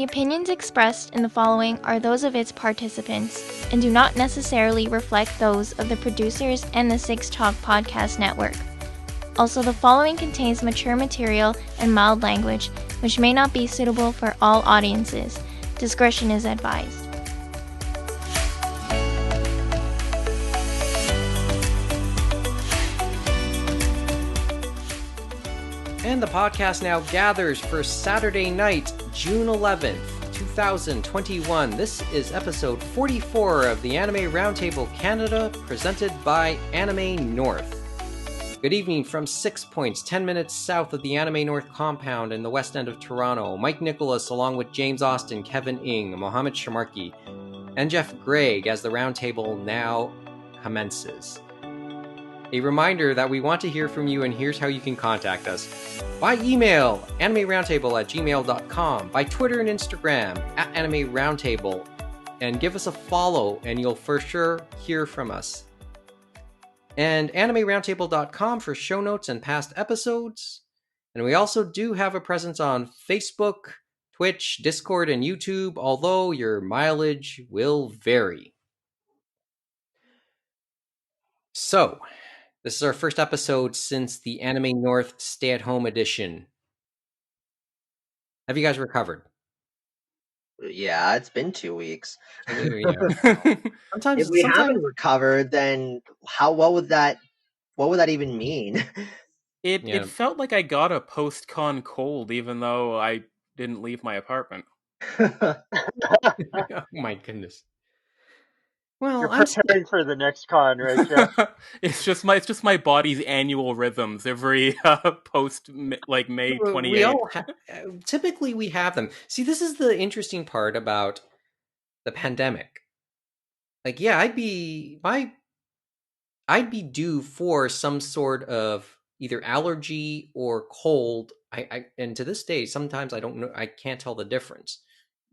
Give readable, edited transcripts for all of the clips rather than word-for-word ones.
opinions expressed in the following are those of its participants and do not necessarily reflect those of the producers and the Six Talk Podcast Network. Also, the following contains mature material and mild language, which may not be suitable for all audiences. Discretion is advised. And the podcast now gathers for Saturday night, June 11th, 2021. This is episode 44 of the Anime Roundtable Canada, presented by Anime North. Good evening from 6 points, 10 minutes south of the Anime North compound in the west end of Toronto. Mike Nicolas, along with James Austin, Kevin Ng, Mohamed Sharmarke, and Geoff Greig as the roundtable now commences. A reminder that we want to hear from you, and here's how you can contact us. By email, animeroundtable@gmail.com, by Twitter and Instagram, @animeroundtable, and give us a follow, and you'll for sure hear from us. And animeroundtable.com for show notes and past episodes. And we also do have a presence on Facebook, Twitch, Discord, and YouTube, although your mileage will vary. So, this is our first episode since the Anime North stay-at-home edition. Have you guys recovered? Yeah, it's been 2 weeks. Yeah. If we haven't recovered, then what would that even mean? It felt like I got a post-con cold, even though I didn't leave my apartment. Oh my goodness. Well, you're preparing for the next con, right, Geoff? It's just my body's annual rhythms every post May 28th. Typically we have them. See, this is the interesting part about the pandemic. Like, yeah, I'd be due for some sort of either allergy or cold. And to this day, sometimes I don't know. I can't tell the difference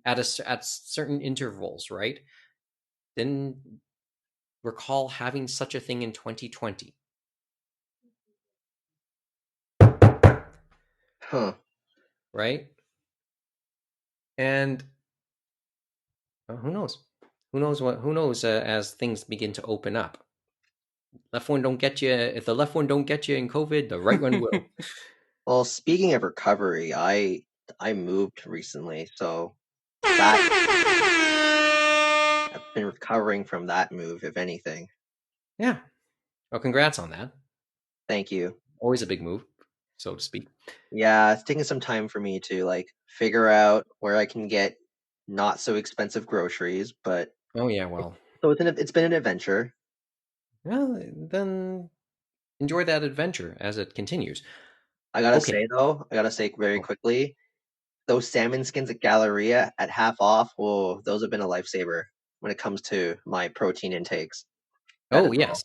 at certain intervals, right? Didn't recall having such a thing in 2020. Huh. Right? And who knows? Who knows as things begin to open up. Left one don't get you. If the left one don't get you in COVID, the right one will. Well, speaking of recovery, I moved recently, so I've been recovering from that move, if anything. Yeah. Well, congrats on that. Thank you. Always a big move, so to speak. Yeah, it's taken some time for me to figure out where I can get not so expensive groceries, but oh yeah, well, so it's been an adventure. Well, then enjoy that adventure as it continues. I gotta say very quickly, those salmon skins at Galleria at half off, those have been a lifesaver when it comes to my protein intakes. Oh, yes.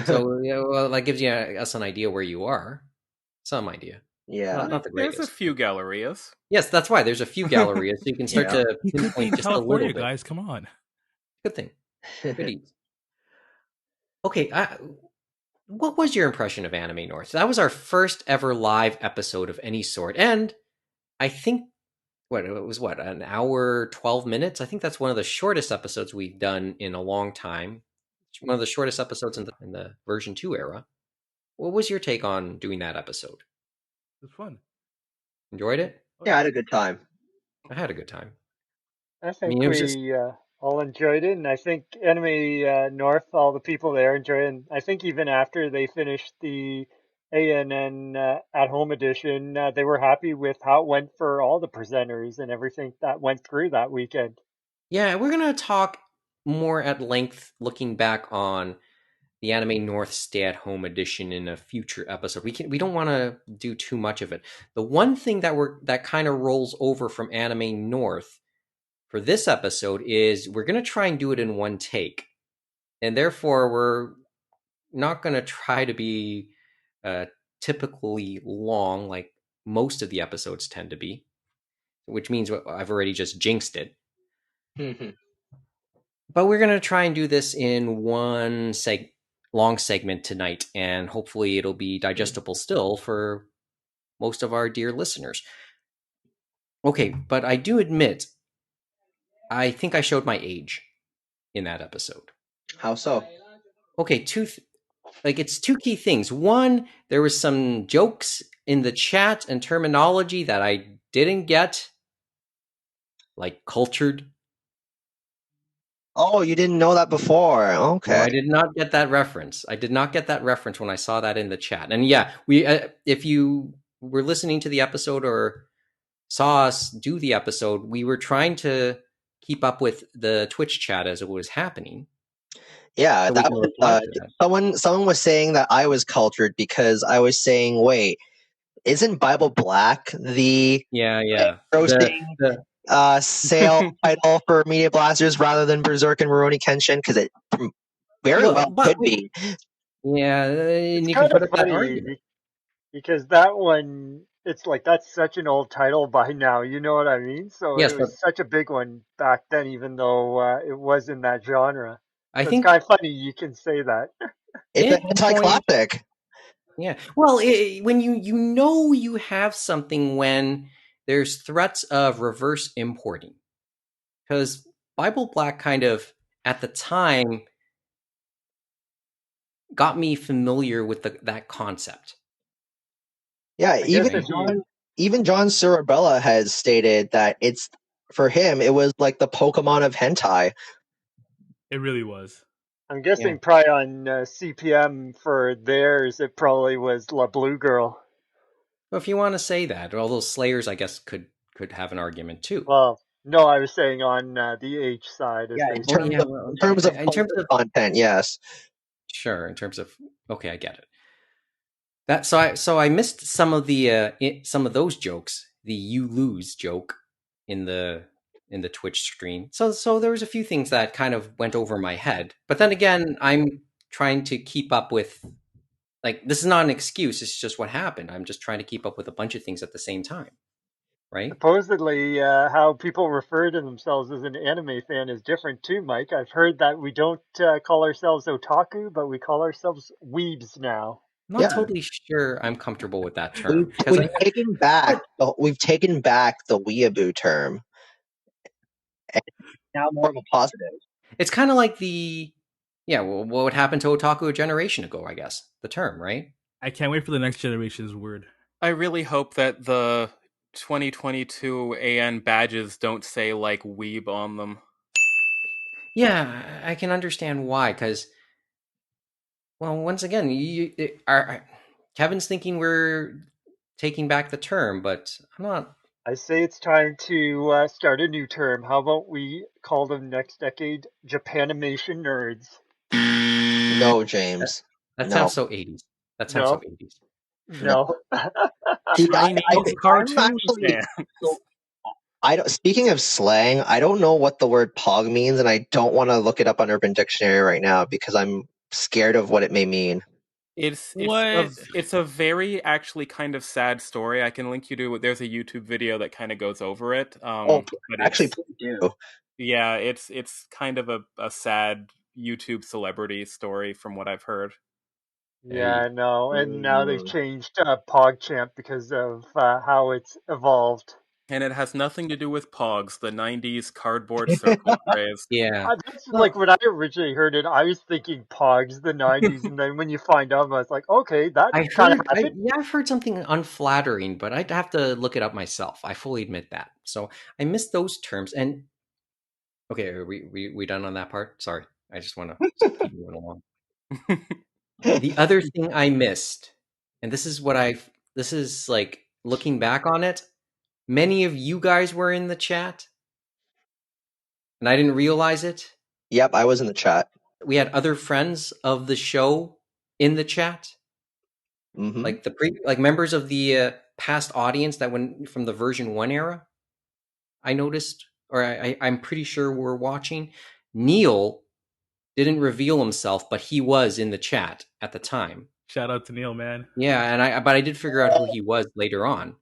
So, yeah, well, that gives us an idea where you are. Some idea. Yeah. Not the greatest. There's a few gallerias. Yes, that's why. There's a few gallerias, so you can start to pinpoint just a little bit. Guys, come on. Good thing. Good eat. Okay, what was your impression of Anime North? That was our first ever live episode of any sort, and I think it was an hour 12 minutes. I think that's one of the shortest episodes we've done in a long time. One of the shortest episodes in the version 2 era. What was your take on doing that episode? It was fun. Enjoyed it? Yeah, I had a good time. I had a good time. I think we all enjoyed it, and I think Anime North, all the people there enjoyed it. And I think even after they finished the ANN at-home edition, they were happy with how it went for all the presenters and everything that went through that weekend. Yeah, we're going to talk more at length looking back on the Anime North stay-at-home edition in a future episode. We don't want to do too much of it. The one thing that kind of rolls over from Anime North for this episode is we're going to try and do it in one take. And therefore, we're not going to try to be typically long like most of the episodes tend to be, which means I've already just jinxed it. But we're going to try and do this in one long segment tonight, and hopefully it'll be digestible still for most of our dear listeners. Okay, but I do admit, I think I showed my age in that episode. How so? Okay, it's two key things. One, there was some jokes in the chat and terminology that I didn't get, like cultured. Oh, you didn't know that before. Okay. No, I did not get that reference. I did not get that reference when I saw that in the chat. And yeah, we if you were listening to the episode or saw us do the episode, we were trying to keep up with the Twitch chat as it was happening. Yeah, so that was someone was saying that I was cultured because I was saying, wait, isn't Bible Black the roasting sale title for Media Blasters rather than Berserk and Rurouni Kenshin? Because it very well could be. Yeah, and it's you can put up funny that argument. Because that one, it's like that's such an old title by now. You know what I mean? So Yes, it was such a big one back then, even though it was in that genre. I So think it's kind of funny you can say that. It's an anti-classic. Yeah. Well, when you have something when there's threats of reverse importing, because Bible Black kind of at the time got me familiar with that concept. Yeah, even John Surabella has stated that it's for him. It was like the Pokemon of hentai. It really was. I'm guessing probably on CPM for theirs, it probably was La Blue Girl. Well, if you want to say that, although Slayers, I guess, could have an argument too. Well, no, I was saying on the H side. Yeah, in terms of content, yes. Sure, in terms of okay, I get it. That so I missed some of those jokes. The "you lose" joke in the Twitch stream. So there was a few things that kind of went over my head. But then again, I'm trying to keep up with, like, this is not an excuse. It's just what happened. I'm just trying to keep up with a bunch of things at the same time, right? Supposedly, how people refer to themselves as an anime fan is different too, Mike. I've heard that we don't call ourselves otaku, but we call ourselves weebs now. I'm not totally sure I'm comfortable with that term. We've taken back the weeaboo term. And now more of a positive. It's kind of like what would happen to otaku a generation ago, I guess, the term, right? I can't wait for the next generation's word. I really hope that the 2022 AN badges don't say, like, weeb on them. Yeah, I can understand why, because, well, once again, Kevin's thinking we're taking back the term, but I'm not. I say it's time to start a new term. How about we call them next decade Japanimation nerds? No, James. That sounds so 80s. That sounds so 80s. No. Speaking of slang, I don't know what the word pog means, and I don't want to look it up on Urban Dictionary right now because I'm scared of what it may mean. It's a very actually kind of sad story. I can link you to. There's a YouTube video that kind of goes over it. Actually, please do. Yeah, it's kind of a sad YouTube celebrity story from what I've heard. Yeah, no, and now they've changed PogChamp because of how it's evolved. And it has nothing to do with Pogs, the 90s cardboard circle craze. Yeah. That's like when I originally heard it, I was thinking Pogs, the 90s, and then when you find out, I was like, okay, that kind of happened. I've heard something unflattering, but I'd have to look it up myself. I fully admit that. So I missed those terms. And okay, are we done on that part? Sorry, I just want to keep moving along. The other thing I missed, and this is like looking back on it, many of you guys were in the chat, and I didn't realize it. Yep, I was in the chat. We had other friends of the show in the chat, like like members of the past audience that went from the version 1 era. I noticed, or I'm pretty sure we're watching. Neil didn't reveal himself, but he was in the chat at the time. Shout out to Neil, man. Yeah, but I did figure out who he was later on.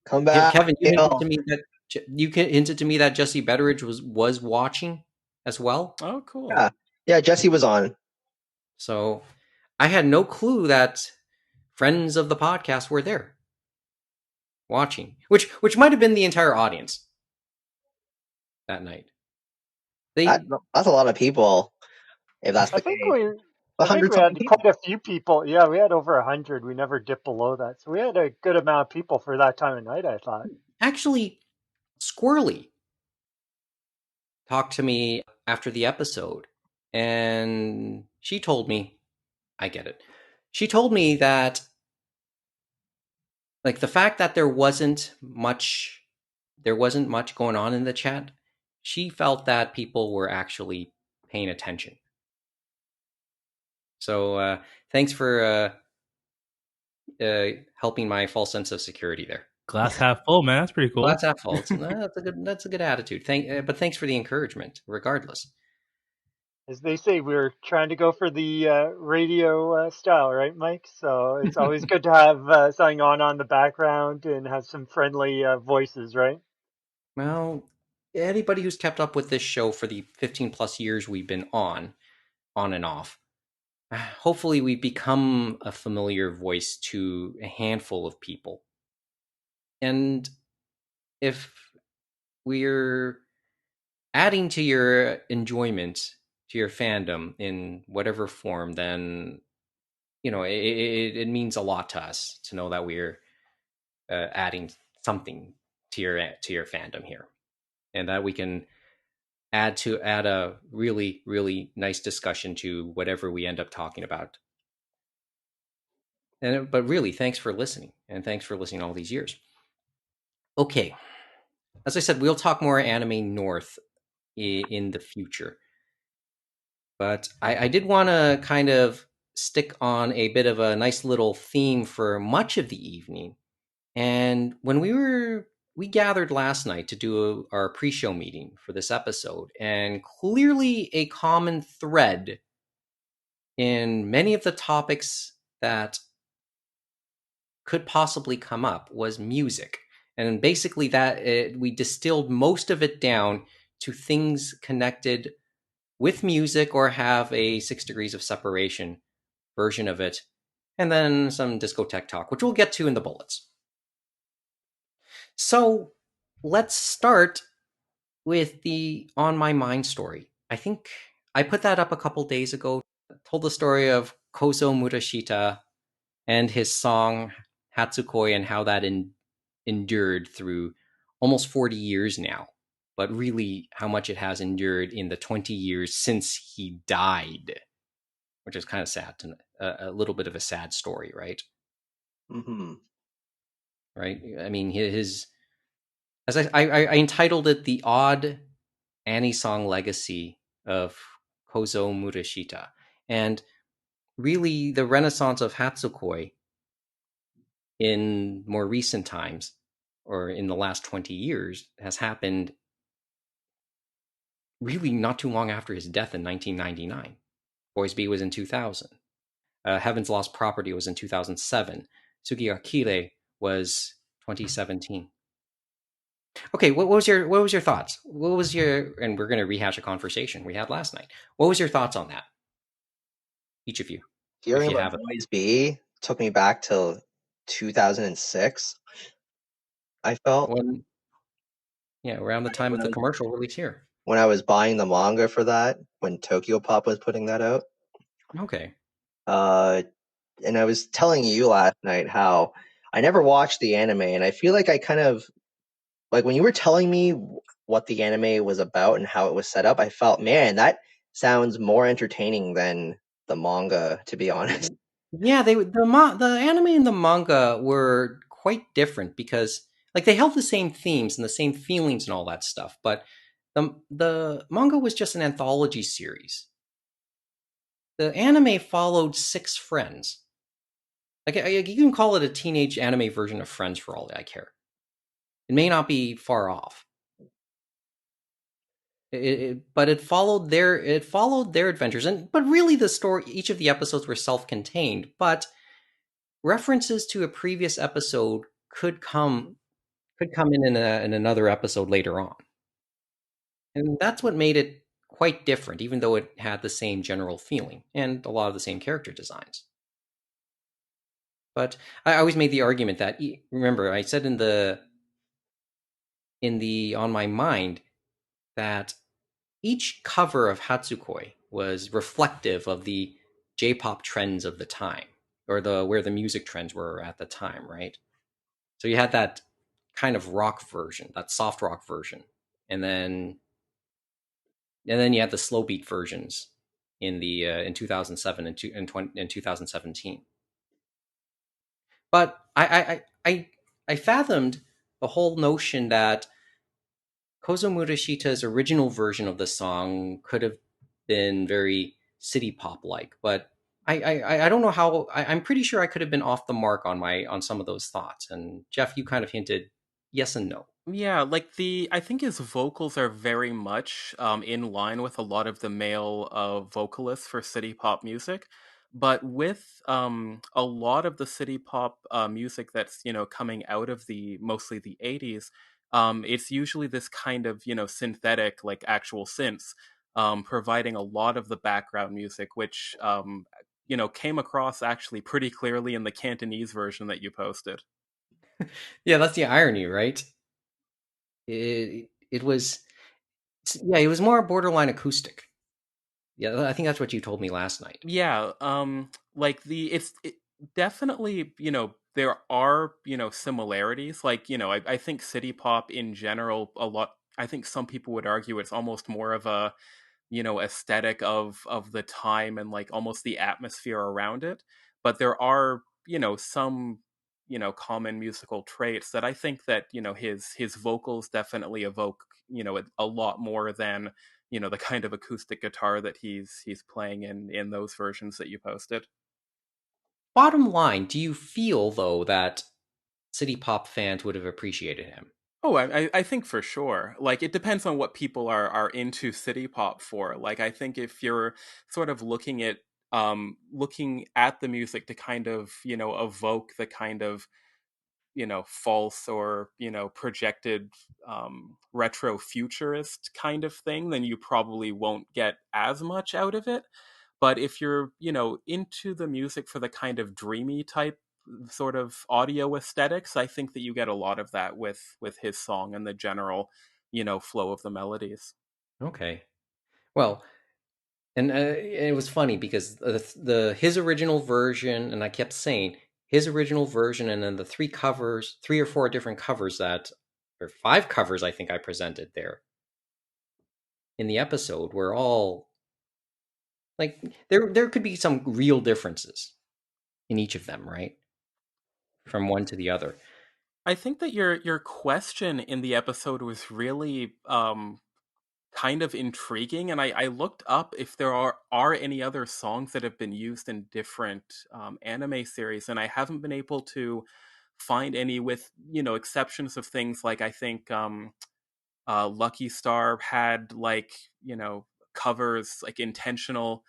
Come back, Kevin. You hinted to me that Jesse Betteridge was watching as well. Oh, cool. Yeah, Jesse was on. So I had no clue that friends of the podcast were there watching, which might have been the entire audience. that night. That's a lot of people. If that's the case, I think we had quite a few people. Yeah, we had over 100. We never dipped below that, so we had a good amount of people for that time of night, I thought. Actually, Squirrely talked to me after the episode, and she told me, I get it. She told me that, like, the fact that there wasn't much going on in the chat, she felt that people were actually paying attention. So thanks for helping my false sense of security there. Glass half full, man. That's pretty cool. Glass half full. That's a good attitude. But thanks for the encouragement, regardless. As they say, we're trying to go for the radio style, right, Mike? So it's always good to have something on the background and have some friendly voices, right? Well, anybody who's kept up with this show for the 15 plus years we've been on and off, hopefully we've become a familiar voice to a handful of people. And if we're adding to your enjoyment, to your fandom in whatever form, then it means a lot to us to know that we're adding something to your fandom here, and that we can add a really, really nice discussion to whatever we end up talking about. But really, thanks for listening, and thanks for listening all these years. Okay, as I said, we'll talk more Anime North in the future, but I did want to kind of stick on a bit of a nice little theme for much of the evening. And when we gathered last night to do our pre-show meeting for this episode, and clearly a common thread in many of the topics that could possibly come up was music. And basically we distilled most of it down to things connected with music or have a 6 degrees of separation version of it, and then some discotheque talk, which we'll get to in the bullets. So let's start with the On My Mind story. I think I put that up a couple days ago, told the story of Kozo Murashita and his song Hatsukoi and how that endured through almost 40 years now, but really how much it has endured in the 20 years since he died, which is kind of sad, a little bit of a sad story, right? Mm-hmm. Right? I mean, as I entitled it, The Odd Annie Song Legacy of Kozo Murashita. And really, the renaissance of Hatsukoi in more recent times, or in the last 20 years, has happened really not too long after his death in 1999. Boys B was in 2000. Heaven's Lost Property was in 2007. Sugiyakire was 2017. Okay, what was your thoughts? And we're going to rehash a conversation we had last night. What was your thoughts on that? Each of you. Hearing about Boys B took me back to 2006. I felt around the time of the commercial release here. When I was buying the manga for that, when Tokyo Pop was putting that out. Okay. And I was telling you last night how I never watched the anime, and I feel like I kind of, like, when you were telling me what the anime was about and how it was set up, I felt, man, that sounds more entertaining than the manga, to be honest. Yeah, the anime and the manga were quite different because, like, they held the same themes and the same feelings and all that stuff, but the manga was just an anthology series. The anime followed 6 friends. Like, you can call it a teenage anime version of Friends for all I care. It may not be far off. But it followed their adventures, but really the story, each of the episodes were self-contained, but references to a previous episode could come in another episode later on. And that's what made it quite different, even though it had the same general feeling and a lot of the same character designs. But I always made the argument that, remember, I said in the On My Mind that each cover of Hatsukoi was reflective of the J-pop trends of the time, or where the music trends were at the time, right? So you had that kind of rock version, that soft rock version, and then you had the slow beat versions in 2007 and 2017. But I fathomed the whole notion that Kozo Murashita's original version of the song could have been very city pop like, but I don't know how. I'm pretty sure I could have been off the mark on some of those thoughts. And Geoff, you kind of hinted yes and no. Yeah, like I think his vocals are very much in line with a lot of the male vocalists for city pop music, but with a lot of the city pop music that's coming out of mostly the 80s, it's usually this kind of synthetic, like actual synths, providing a lot of the background music, which came across actually pretty clearly in the Cantonese version that you posted. Yeah, that's the irony, right? It was more borderline acoustic. Yeah, I think that's what you told me last night. Yeah, like definitely, there are, similarities. Like, I think city pop in general, I think some people would argue it's almost more of a, aesthetic of the time and like almost the atmosphere around it. But there are, some, common musical traits that I think that, his vocals definitely evoke, a lot more than the kind of acoustic guitar that he's playing in those versions that you posted. Bottom line, do you feel though that city pop fans would have appreciated him? Oh, I think for sure. Like, it depends on what people are into city pop for. Like, I think if you're sort of looking at the music to kind of evoke the kind of false or projected retro futurist kind of thing, then you probably won't get as much out of it. But if you're into the music for the kind of dreamy type sort of audio aesthetics, I think that you get a lot of that with his song and the general flow of the melodies. Okay, well, and it was funny because his original version, and I kept saying his original version, and then the three or four different covers or five covers I think I presented there in the episode were all like there could be some real differences in each of them, right? From one to the other. I think that your question in the episode was really kind of intriguing, and I looked up if there are any other songs that have been used in different anime series, and I haven't been able to find any, with exceptions of things like I think Lucky Star had like covers, like intentional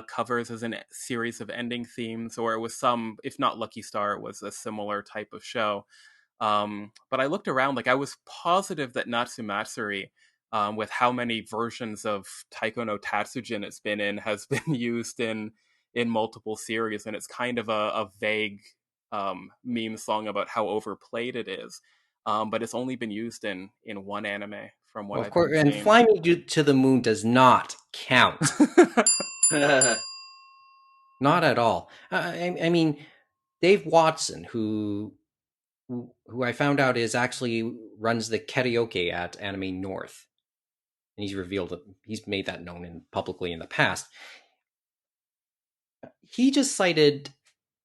covers as a series of ending themes, or it was some, if not Lucky Star, it was a similar type of show. But I looked around, like I was positive that Natsumatsuri, with how many versions of Taiko no Tatsujin it's been in, has been used in multiple series, and it's kind of a vague meme song about how overplayed it is. But it's only been used in one anime, from what Well, of I've course, been and seeing. Fly Me to the Moon does not count. Not at all. I mean, Dave Watson, who I found out is actually runs the karaoke at Anime North, and he's made that known publicly in the past. He just cited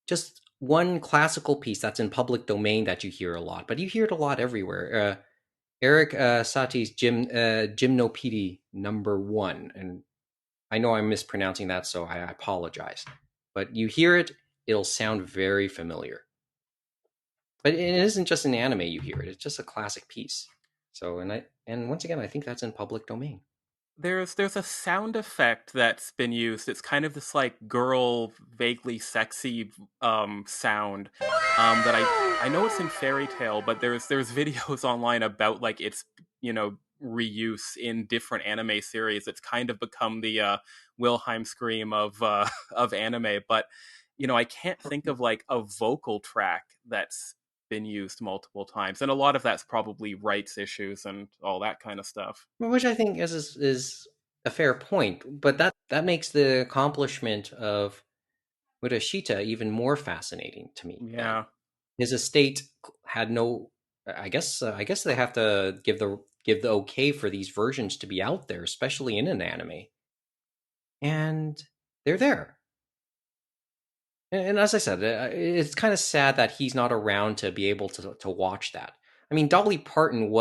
just one classical piece that's in public domain that you hear a lot, but you hear it a lot everywhere. Eric Satie's Gymnopedie #1, and I know I'm mispronouncing that, so I apologize. But you hear it, it'll sound very familiar. But it isn't just in anime you hear it; it's just a classic piece. So, and once again, I think that's in public domain. There's a sound effect that's been used. It's kind of this like girl, vaguely sexy sound that I know it's in Fairy Tail, but there's videos online about like its reuse in different anime series. It's kind of become the Wilhelm scream of anime. But I can't think of like a vocal track that's been used multiple times, and a lot of that's probably rights issues and all that kind of stuff. Which I think is a fair point, but that makes the accomplishment of Murashita even more fascinating to me. Yeah, then. His estate had no. I guess they have to give the okay for these versions to be out there, especially in an anime, and they're there. And as I said, it's kind of sad that he's not around to be able to watch that. I mean, Dolly Parton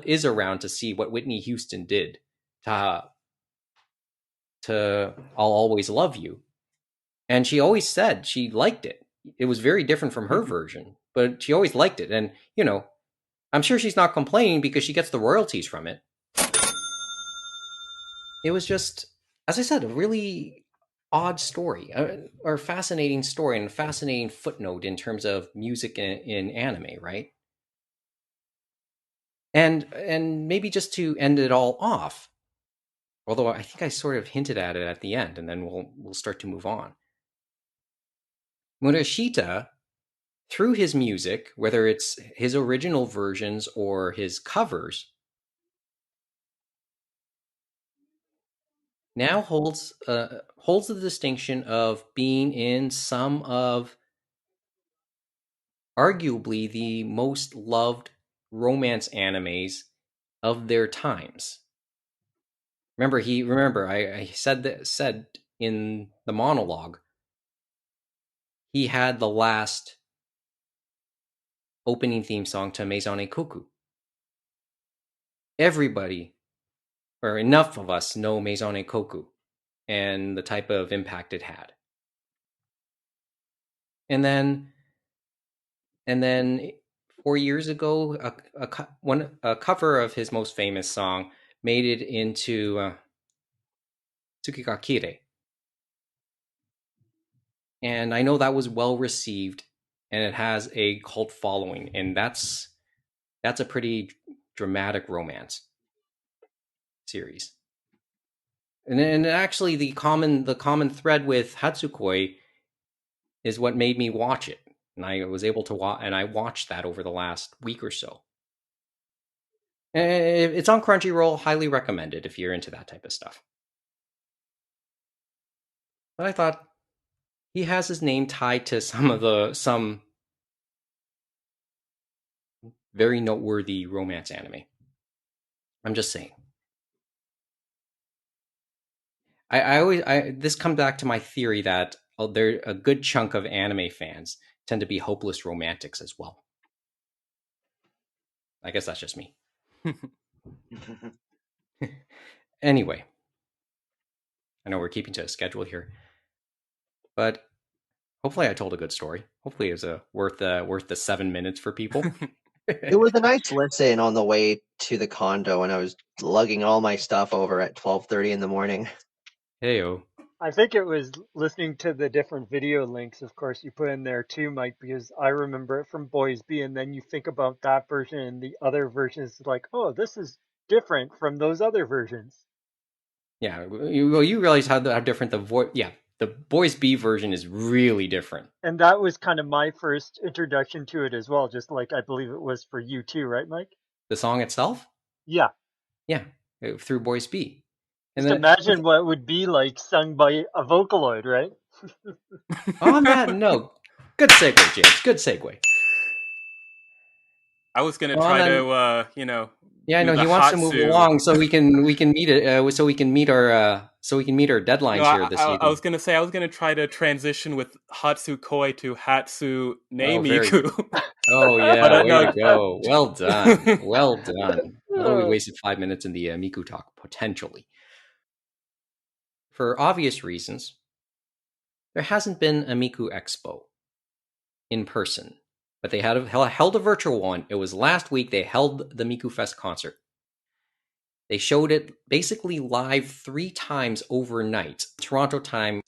is around to see what Whitney Houston did to "I'll Always Love You," and she always said she liked it. It was very different from her version, but she always liked it. And I'm sure she's not complaining because she gets the royalties from it. It was just, as I said, a really odd story, or fascinating story, and a fascinating footnote in terms of music in anime, right? And maybe just to end it all off, although I think I sort of hinted at it at the end, and then we'll start to move on. Murashita, through his music, whether it's his original versions or his covers, now holds the distinction of being in some of arguably the most loved romance animes of their times. Remember I said in the monologue, he had the last opening theme song to Maison Koku. Everybody, or enough of us, know Maison Koku and the type of impact it had. And then 4 years ago, a cover of his most famous song made it into Tsukigakire. And I know that was well received, and it has a cult following, and that's a pretty dramatic romance series. And actually, the common thread with Hatsukoi is what made me watch it, and I was able to watch, and I watched that over the last week or so. It's on Crunchyroll, highly recommended if you're into that type of stuff. But I thought he has his name tied to some very noteworthy romance anime. I'm just saying. This comes back to my theory that there a good chunk of anime fans tend to be hopeless romantics as well. I guess that's just me. Anyway, I know we're keeping to a schedule here, but hopefully I told a good story. Hopefully it was worth the 7 minutes for people. It was a nice listen on the way to the condo, and I was lugging all my stuff over at 12:30 in the morning. Heyo. I think it was listening to the different video links, of course, you put in there too, Mike, because I remember it from Boys B, and then you think about that version and the other versions, like, oh, this is different from those other versions. Yeah, you realize how different the Boys B version is really different. And that was kind of my first introduction to it as well, just like I believe it was for you too, right, Mike? The song itself? Yeah. Yeah, through Boys B. Just imagine what it would be like sung by a Vocaloid, right? On that note, good segue, James. Good segue. I was gonna try to, Yeah, I know he wants to move along so we can meet it. So we can meet our deadlines here this evening. I was gonna say I was gonna try to transition with Hatsukoi to Hatsune Miku. Oh yeah, way to go! Well done, well done. Although we wasted 5 minutes in the Miku talk potentially. For obvious reasons, there hasn't been a Miku Expo in person, but they held a virtual one. It was last week. They held the Miku Fest concert. They showed it basically live 3 times overnight, Toronto time,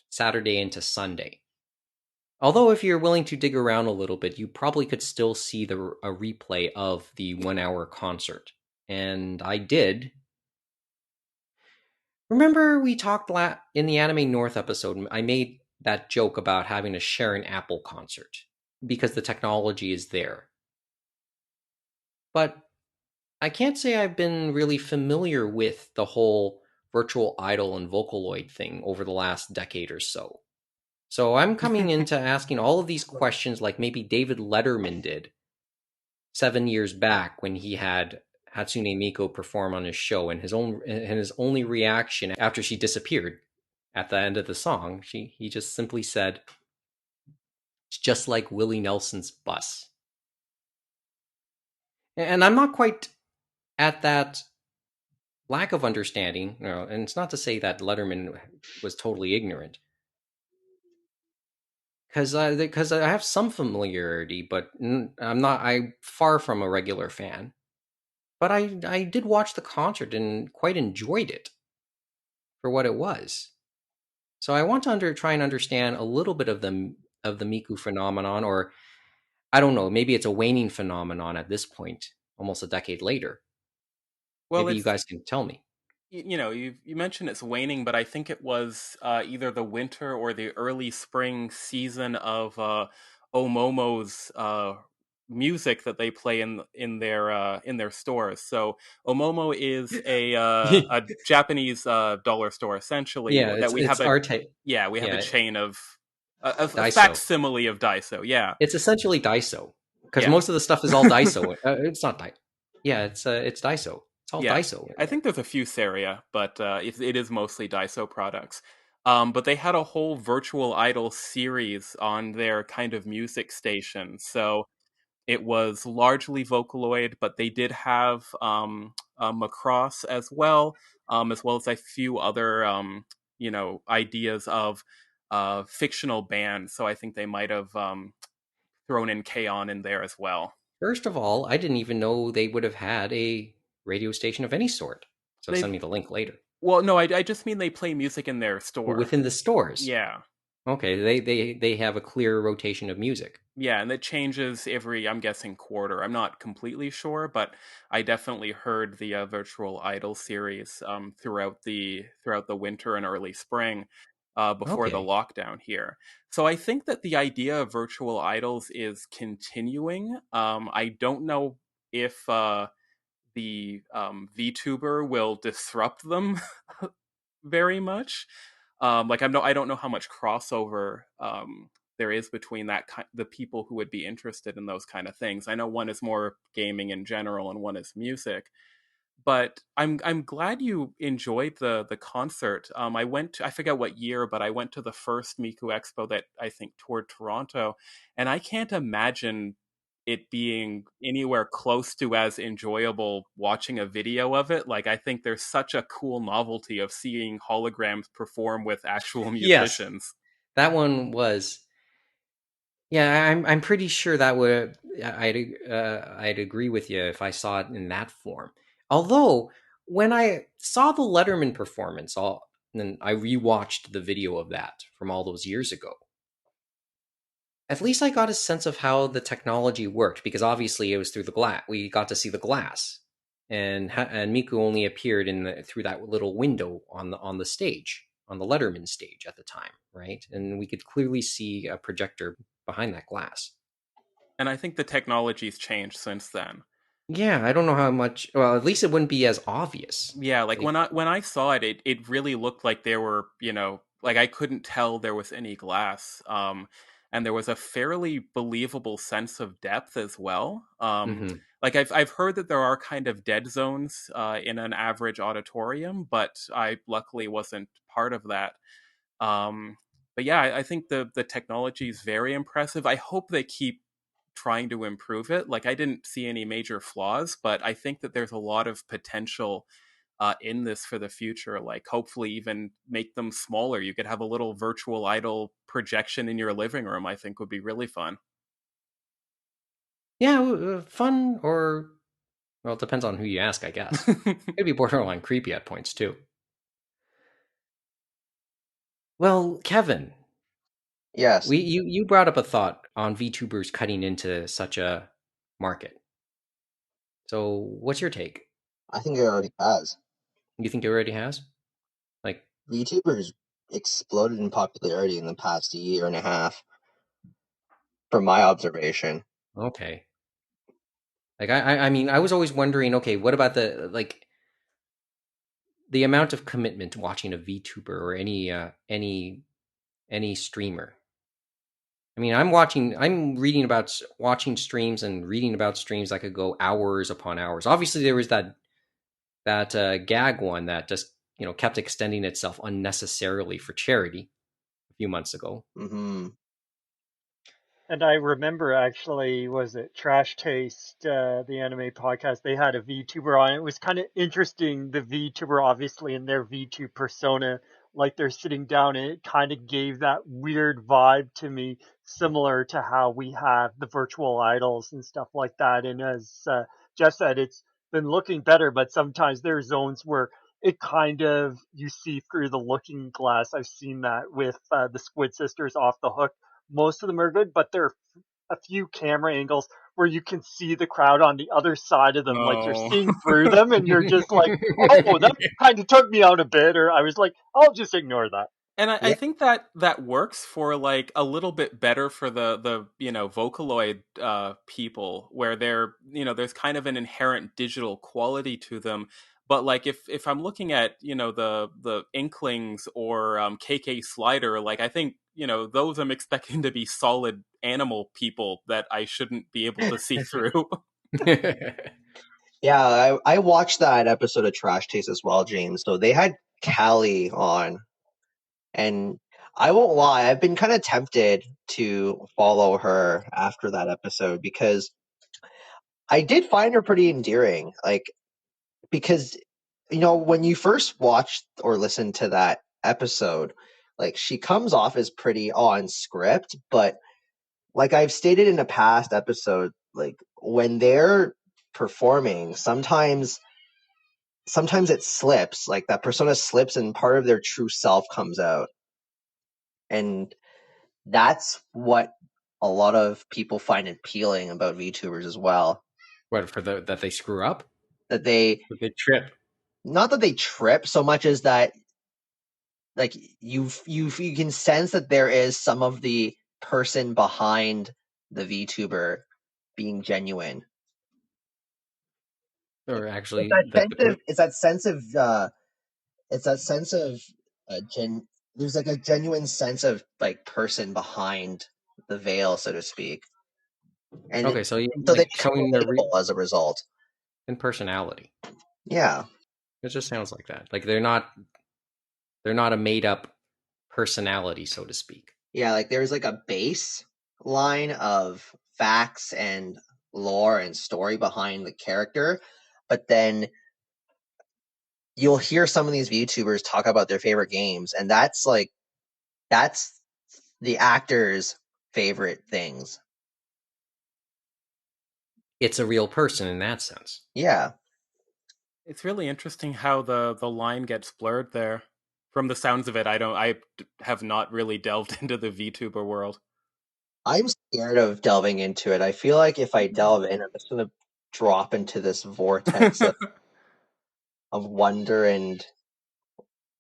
Saturday into Sunday. Although if you're willing to dig around a little bit, you probably could still see a replay of the 1-hour concert. And I did. Remember we talked in the Anime North episode, I made that joke about having a Sharon Apple concert. because the technology is there. But I can't say I've been really familiar with the whole virtual idol and Vocaloid thing over the last decade or so. So I'm coming into asking all of these questions like maybe David Letterman did 7 years back when he had Hatsune Miku perform on his show, and his only reaction after she disappeared at the end of the song, he just simply said, "It's just like Willie Nelson's bus." And I'm not quite at that lack of understanding, and it's not to say that Letterman was totally ignorant, because I have some familiarity, but I'm far from a regular fan. But I did watch the concert and quite enjoyed it for what it was. So I want to try and understand a little bit of the Miku phenomenon, or I don't know, maybe it's a waning phenomenon at this point, almost a decade later. Well, maybe you guys can tell me. You mentioned it's waning, but I think it was either the winter or the early spring season of Omomo's music that they play in their stores. So Omomo is a Japanese dollar store essentially. Yeah, that we it's have our type. Yeah, we have a chain of a Daiso. facsimile of Daiso. Yeah, it's essentially Daiso because most of the stuff is all Daiso. It's not Daiso. Yeah, it's Daiso. It's all Daiso. I think there's a few Saria, but it is mostly Daiso products. But they had a whole virtual idol series on their kind of music station. So it was largely Vocaloid, but they did have Macross as well as a few other, ideas of fictional bands. So I think they might have thrown in K-On! In there as well. First of all, I didn't even know they would have had a radio station of any sort. So send me the link later. Well, no, I just mean they play music in their store. Well, within the stores? Yeah. Okay, they have a clear rotation of music. Yeah, and it changes every, I'm guessing, quarter. I'm not completely sure, but I definitely heard the Virtual Idol series throughout the winter and early spring before the lockdown here. So I think that the idea of virtual idols is continuing. I don't know if the VTuber will disrupt them very much. I don't know how much crossover there is between the people who would be interested in those kind of things. I know one is more gaming in general, and one is music. But I'm glad you enjoyed the concert. I forget what year, but I went to the first Miku Expo that I think toured Toronto, and I can't imagine it being anywhere close to as enjoyable watching a video of it. I think there's such a cool novelty of seeing holograms perform with actual musicians. Yes, that one was. Yeah, I'm pretty sure that would I'd agree with you if I saw it in that form. Although when I saw the Letterman performance, then I rewatched the video of that from all those years ago. At least I got a sense of how the technology worked, because obviously it was through the glass. We got to see the glass, and Miku only appeared through that little window on the stage, on the Letterman stage at the time, right? And we could clearly see a projector behind that glass. And I think the technology's changed since then. Yeah, I don't know how much. Well, at least it wouldn't be as obvious. Yeah, when I saw it, it really looked like there were, I couldn't tell there was any glass. And there was a fairly believable sense of depth as well. I've heard that there are kind of dead zones in an average auditorium, but I luckily wasn't part of that. But yeah, I think the technology is very impressive. I hope they keep trying to improve it. I didn't see any major flaws, but I think that there's a lot of potential in this for the future. Hopefully even make them smaller. You could have a little virtual idol projection in your living room. I think would be really fun. Yeah, fun, or well, it depends on who you ask, I guess. It'd be borderline creepy at points too. Well, Kevin. Yes. You brought up a thought on VTubers cutting into such a market. So, what's your take? I think it already has. You think it already has? VTubers exploded in popularity in the past year and a half. from my observation. Okay. Like I mean, I was always wondering, okay, what about the amount of commitment watching a VTuber or any streamer? I mean, I'm reading about watching streams and reading about streams that could go hours upon hours. Obviously, there was that gag one that just kept extending itself unnecessarily for charity a few months ago. Mm-hmm. And I remember actually, was it Trash Taste, the anime podcast? They had a VTuber on. It was kind of interesting. The VTuber, obviously, in their VTube persona, like they're sitting down, and it kind of gave that weird vibe to me, similar to how we have the virtual idols and stuff like that. And as Geoff said, it's been looking better, but sometimes there are zones where it kind of, you see through the looking glass. I've seen that with the Squid Sisters off the hook. Most of them are good, but there are a few camera angles where you can see the crowd on the other side of them, like you're seeing through them, and you're just like, oh, that kind of took me out a bit, or I was like, I'll just ignore that. And I think that works for like a little bit better for the Vocaloid people, where they're there's kind of an inherent digital quality to them. But like if I'm looking at the Inklings or KK Slider, like I think those I'm expecting to be solid animal people that I shouldn't be able to see through. Yeah, I watched that episode of Trash Taste as well, James. So they had Callie on, and I won't lie, I've been kind of tempted to follow her after that episode because I did find her pretty endearing. Like, because when you first watched or listened to that episode, like she comes off as pretty on script, but like I've stated in a past episode, like when they're performing, sometimes it slips, like that persona slips and part of their true self comes out. And that's what a lot of people find appealing about VTubers as well. What, that they screw up? That they trip. Not that they trip so much as that like you can sense that there is some of the person behind the VTuber being genuine. Or actually, it's that sense of there's like a genuine sense of like person behind the veil, so to speak. And okay, so they become relatable as a result. In personality. Yeah. It just sounds like that. Like they're not a made up personality, so to speak. Yeah, like there's like a base line of facts and lore and story behind the character, but then you'll hear some of these VTubers talk about their favorite games, and that's the actor's favorite things. It's a real person in that sense. Yeah. It's really interesting how the line gets blurred there. From the sounds of it, I have not really delved into the VTuber world. I'm scared of delving into it. I feel like if I delve in, I'm just going to drop into this vortex of wonder, and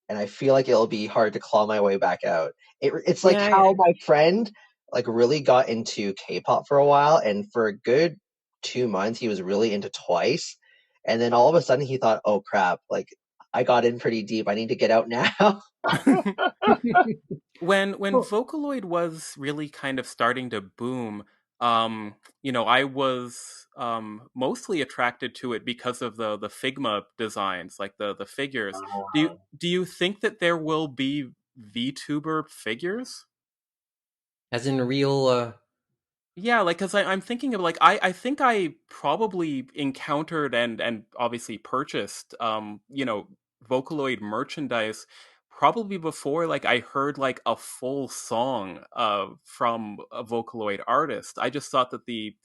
I feel like it'll be hard to claw my way back out. It's like how my friend like really got into K-pop for a while, and for a good 2 months he was really into Twice, and then all of a sudden he thought, oh crap, like I got in pretty deep, I need to get out now. When Vocaloid was really kind of starting to boom, I was mostly attracted to it because of the Figma designs, like the figures. Do you think that there will be VTuber figures? As in real Yeah, like, because I'm thinking of, like, I think I probably encountered and obviously purchased, Vocaloid merchandise probably before, like, I heard, like, a full song from a Vocaloid artist. I just thought that the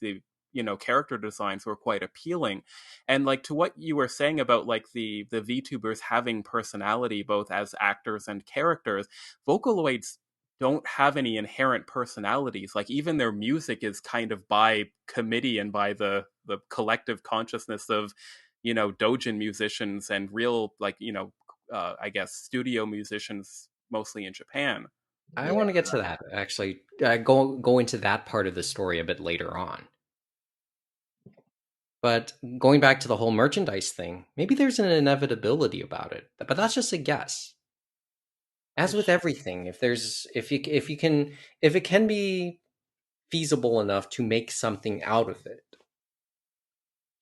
character designs were quite appealing. And, like, to what you were saying about, like, the VTubers having personality both as actors and characters, Vocaloids don't have any inherent personalities. Like even their music is kind of by committee and by the collective consciousness of doujin musicians and real, like I guess studio musicians, mostly in Japan. I want to get to that, actually. Go into that part of the story a bit later on. But going back to the whole merchandise thing, maybe there's an inevitability about it, but that's just a guess. As with everything, if it can be feasible enough to make something out of it,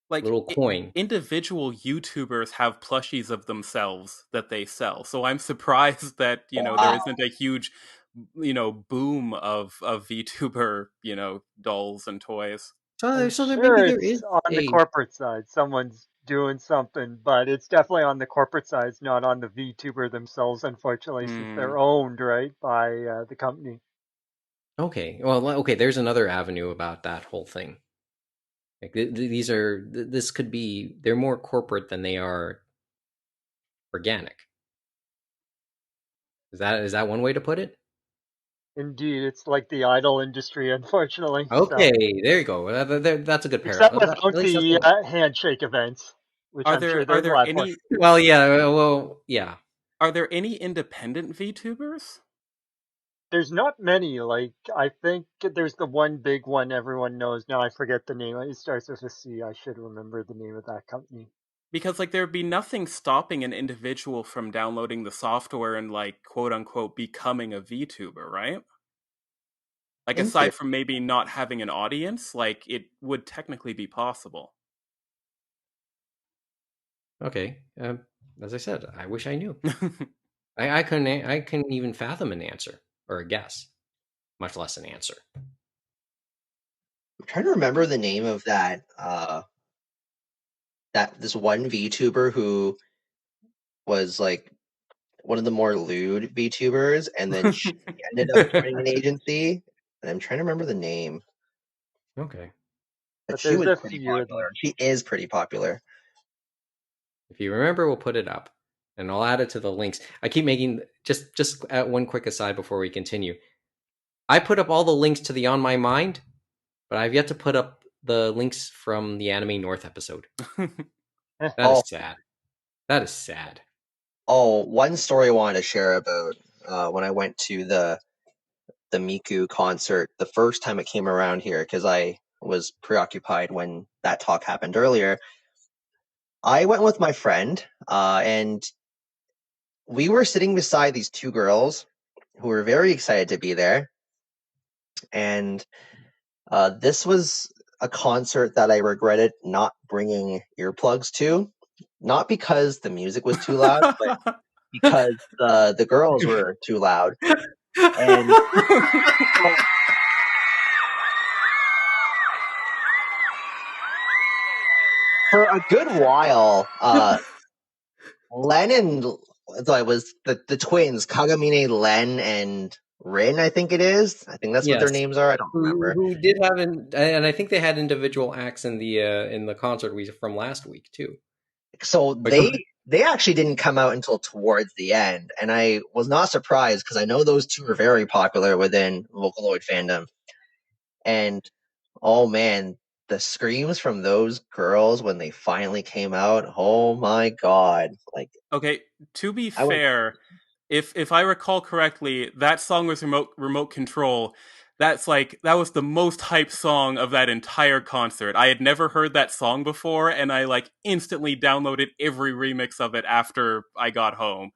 like little coin. Individual YouTubers have plushies of themselves that they sell, so I'm surprised that there isn't a huge boom of VTuber dolls and toys. I'm So sure maybe there it's is on the corporate side. Someone's doing something, but it's definitely on the corporate side, not on the VTuber themselves, unfortunately, since they're owned, right, by the company. Okay. Well, okay, there's another avenue about that whole thing. Like this could be, they're more corporate than they are organic. Is that one way to put it? Indeed, it's like the idol industry, unfortunately. Okay, so. there you go. That's a good Except parallel. without the handshake events, which I'm sure they're are there glad any? for. Well, yeah. Are there any independent VTubers? There's not many. Like, I think there's the one big one everyone knows. Now I forget the name. It starts with a C. I should remember the name of that company. Because there'd be nothing stopping an individual from downloading the software and quote unquote becoming a VTuber, right? Aside from maybe not having an audience, it would technically be possible. Okay. As I said, I wish I knew. I couldn't even fathom an answer or a guess, much less an answer. I'm trying to remember the name of that this one VTuber who was like one of the more lewd VTubers, and then she ended up joining an agency. And I'm trying to remember the name. Okay. But she there's was a pretty few popular. She is pretty popular. If you remember, we'll put it up, and I'll add it to the links. I keep making just one quick aside before we continue. I put up all the links to the On My Mind, but I've yet to put up the links from the Anime North episode. That is sad. That is sad. Oh, one story I wanted to share about when I went to the Miku concert the first time it came around here, because I was preoccupied when that talk happened earlier. I went with my friend, and we were sitting beside these two girls who were very excited to be there. And this was a concert that I regretted not bringing earplugs to, not because the music was too loud, but because the girls were too loud. And for a good while, Len and it was the twins, Kagamine, Len, and Rin, I think it is. I think that's what their names are. I don't remember. Who did have and I think they had individual acts in the concert from last week too. So they actually didn't come out until towards the end, and I was not surprised because I know those two are very popular within Vocaloid fandom. And oh man, the screams from those girls when they finally came out, oh my god. Okay, to be fair, if I recall correctly, that song was remote control. That was the most hyped song of that entire concert. I had never heard that song before, and I instantly downloaded every remix of it after I got home.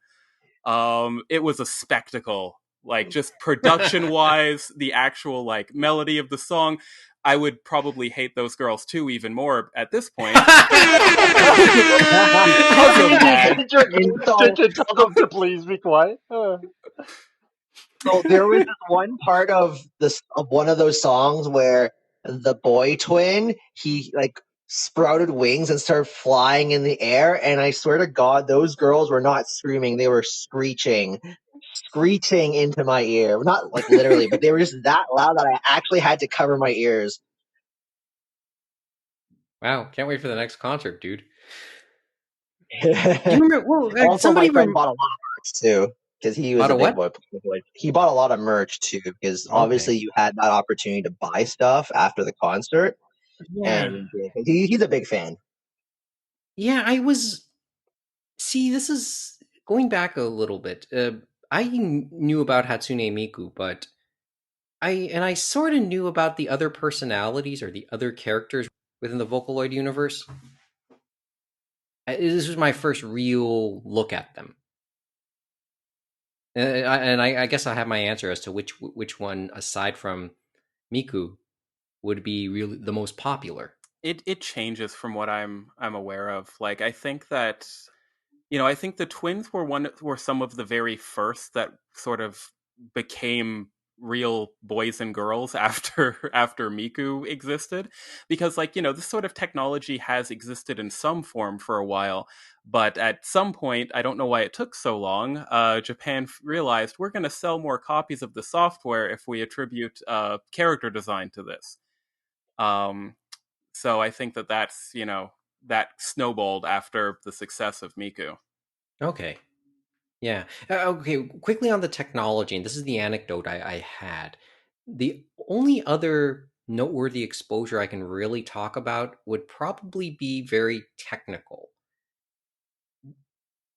It was a spectacle. Just production wise, the actual melody of the song. I would probably hate those girls too, even more at this point. Because of that. To tell them to please be quiet. So there was this one part of one of those songs where the boy twin, he sprouted wings and started flying in the air, and I swear to God, those girls were not screaming; they were screeching into my ear. Not literally, but they were just that loud that I actually had to cover my ears. Wow, can't wait for the next concert, dude. Also, my friend bought a lot of merch too, because he was a big boy. He bought a lot of merch too, because obviously you had that opportunity to buy stuff after the concert, and he's a big fan. Yeah, this is going back a little bit. I knew about Hatsune Miku, but I sort of knew about the other personalities or the other characters within the Vocaloid universe. This was my first real look at them, and I guess I have my answer as to which one aside from Miku would be really the most popular. It changes from what I'm aware of. Like, I think that, I think the twins were some of the very first that sort of became real boys and girls after Miku existed, because, like, this sort of technology has existed in some form for a while, but at some point, I don't know why it took so long, Japan realized we're going to sell more copies of the software if we attribute character design to this. So I think that's, that snowballed after the success of Miku. Okay. Yeah. Okay. Quickly on the technology, and this is the anecdote I had. The only other noteworthy exposure I can really talk about would probably be very technical.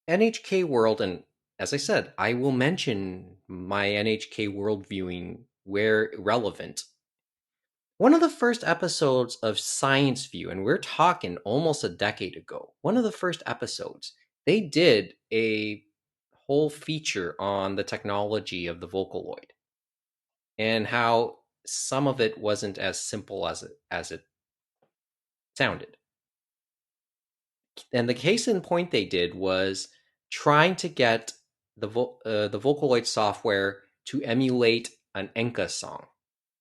NHK World, and as I said, I will mention my NHK World viewing where relevant. One of the first episodes of Science View, and we're talking almost a decade ago, one of the first episodes, they did a whole feature on the technology of the Vocaloid and how some of it wasn't as simple as it sounded. And the case in point they did was trying to get the Vocaloid software to emulate an Enka song.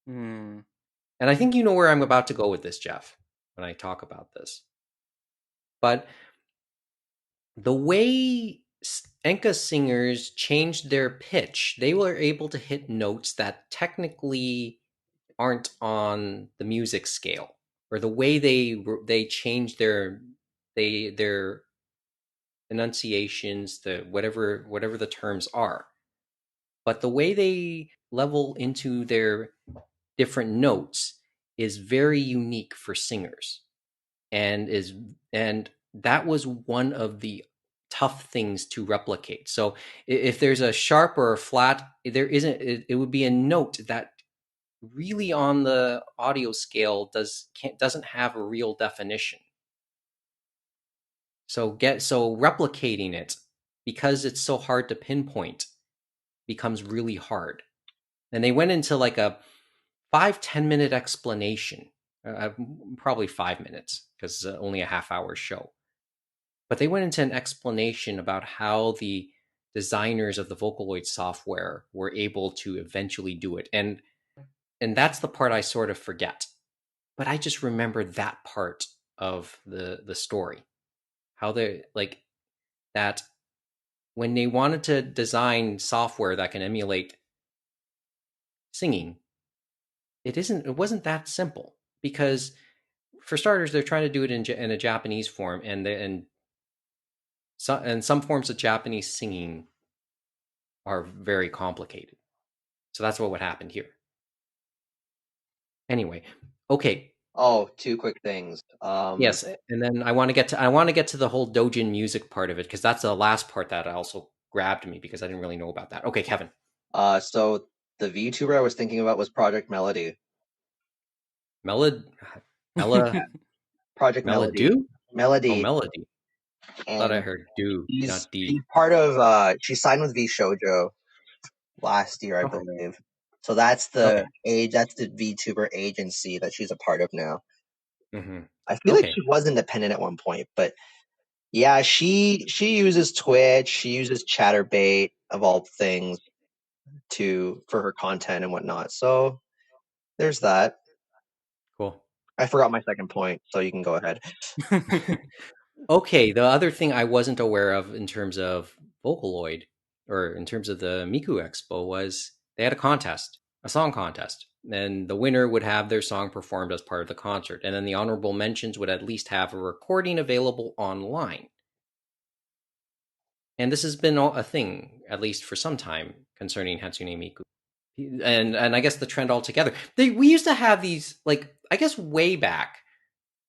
Hmm. And I think you know where I'm about to go with this, Geoff, when I talk about this. But the way Enka singers changed their pitch, they were able to hit notes that technically aren't on the music scale, or the way they changed their enunciations, the whatever the terms are. But the way they level into their different notes is very unique for singers, and that was one of the tough things to replicate. So if there's a sharp or a flat, there isn't. It would be a note that really on the audio scale doesn't have a real definition. So replicating it, because it's so hard to pinpoint, becomes really hard. And they went into like a 5-10 minute explanation, probably 5 minutes because it's only a half-hour show. But they went into an explanation about how the designers of the Vocaloid software were able to eventually do it. And that's the part I sort of forget. But I just remember that part of the story. How they like that when they wanted to design software that can emulate singing, it wasn't that simple, because for starters they're trying to do it in a Japanese form, and some forms of Japanese singing are very complicated. So that's what happened here. Anyway, okay. Oh, two quick things. Yes, and then I want to get to the whole Dojin music part of it, because that's the last part that also grabbed me because I didn't really know about that. Okay, Kevin. So the VTuber I was thinking about was Project Melody. Project Melody. Melody. Oh, Melody. I thought I heard do, not D. She's part of. She signed with V Shoujo last year, I believe. So that's the That's the VTuber agency that she's a part of now. Mm-hmm. I feel like she was independent at one point, but yeah, she uses Twitch. She uses ChatterBait of all things for her content and whatnot. So there's that. Cool. I forgot my second point, so you can go ahead. Okay, the other thing I wasn't aware of in terms of Vocaloid, or in terms of the Miku Expo, was they had a song contest, and the winner would have their song performed as part of the concert, and then the honorable mentions would at least have a recording available online. And this has been a thing, at least for some time, concerning Hatsune Miku. And I guess the trend altogether. We used to have these, like, I guess way back,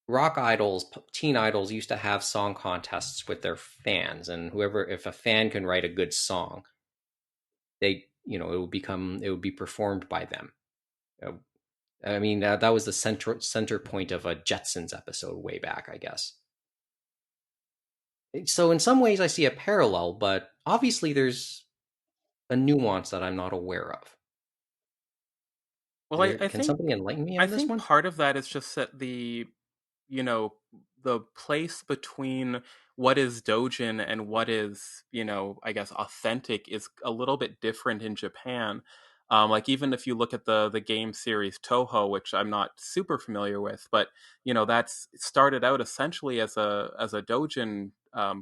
rock idols, teen idols used to have song contests with their fans, and if a fan can write a good song, it would be performed by them. I mean, that was the center point of a Jetsons episode way back, I guess. So in some ways I see a parallel, but obviously there's a nuance that I'm not aware of. Well, I Can think somebody enlighten me on this one? Part of that is just that the place between what is dojin and what is, I guess authentic is a little bit different in Japan. Like even if you look at the game series Toho, which I'm not super familiar with, but that's started out essentially as a dojin